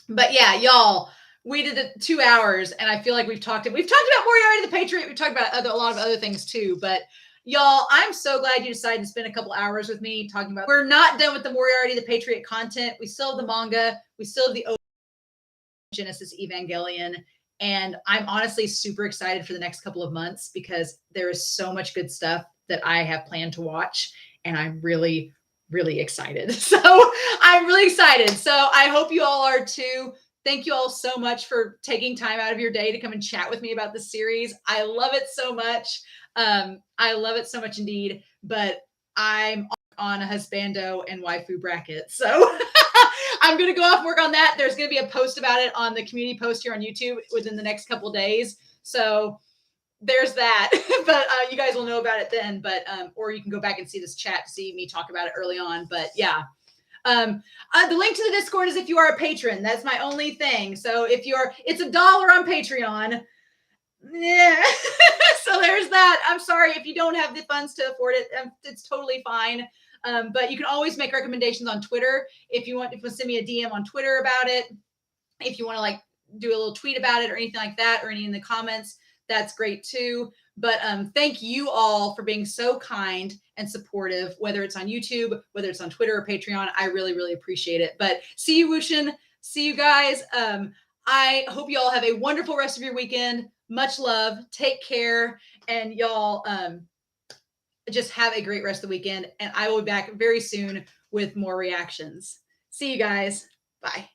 A: But yeah, y'all, we did it 2 hours, and I feel like we've talked about Moriarty the Patriot. We've talked about a lot of other things too, but y'all, I'm so glad you decided to spend a couple hours with me talking about. We're not done with the Moriarty the Patriot content. We still have the manga. We still have the Genesis Evangelion. And I'm honestly super excited for the next couple of months because there is so much good stuff that I have planned to watch. And I'm really, really excited. So I'm really excited. So I hope you all are too. thank you all so much for taking time out of your day to come and chat with me about this series. I love it so much. I love it so much indeed, but I'm on a husbando and waifu bracket. So I'm going to go off and work on that. There's going to be a post about it on the community post here on YouTube within the next couple days. So there's that. But you guys will know about it then. But or you can go back and see this chat to see me talk about it early on. But yeah. The link to the Discord is if you are a patron. That's my only thing. So if it's $1 on Patreon. Yeah. So there's that. I'm sorry if you don't have the funds to afford it. It's totally fine. But you can always make recommendations on Twitter if you want to send me a DM on Twitter about it. If you want to like do a little tweet about it or anything like that, or any in the comments, that's great too. But thank you all for being so kind and supportive, whether it's on YouTube, whether it's on Twitter or Patreon. I really, really appreciate it. But see you, Wushin. See you guys. I hope you all have a wonderful rest of your weekend. Much love. Take care. And y'all just have a great rest of the weekend. And I will be back very soon with more reactions. See you guys. Bye.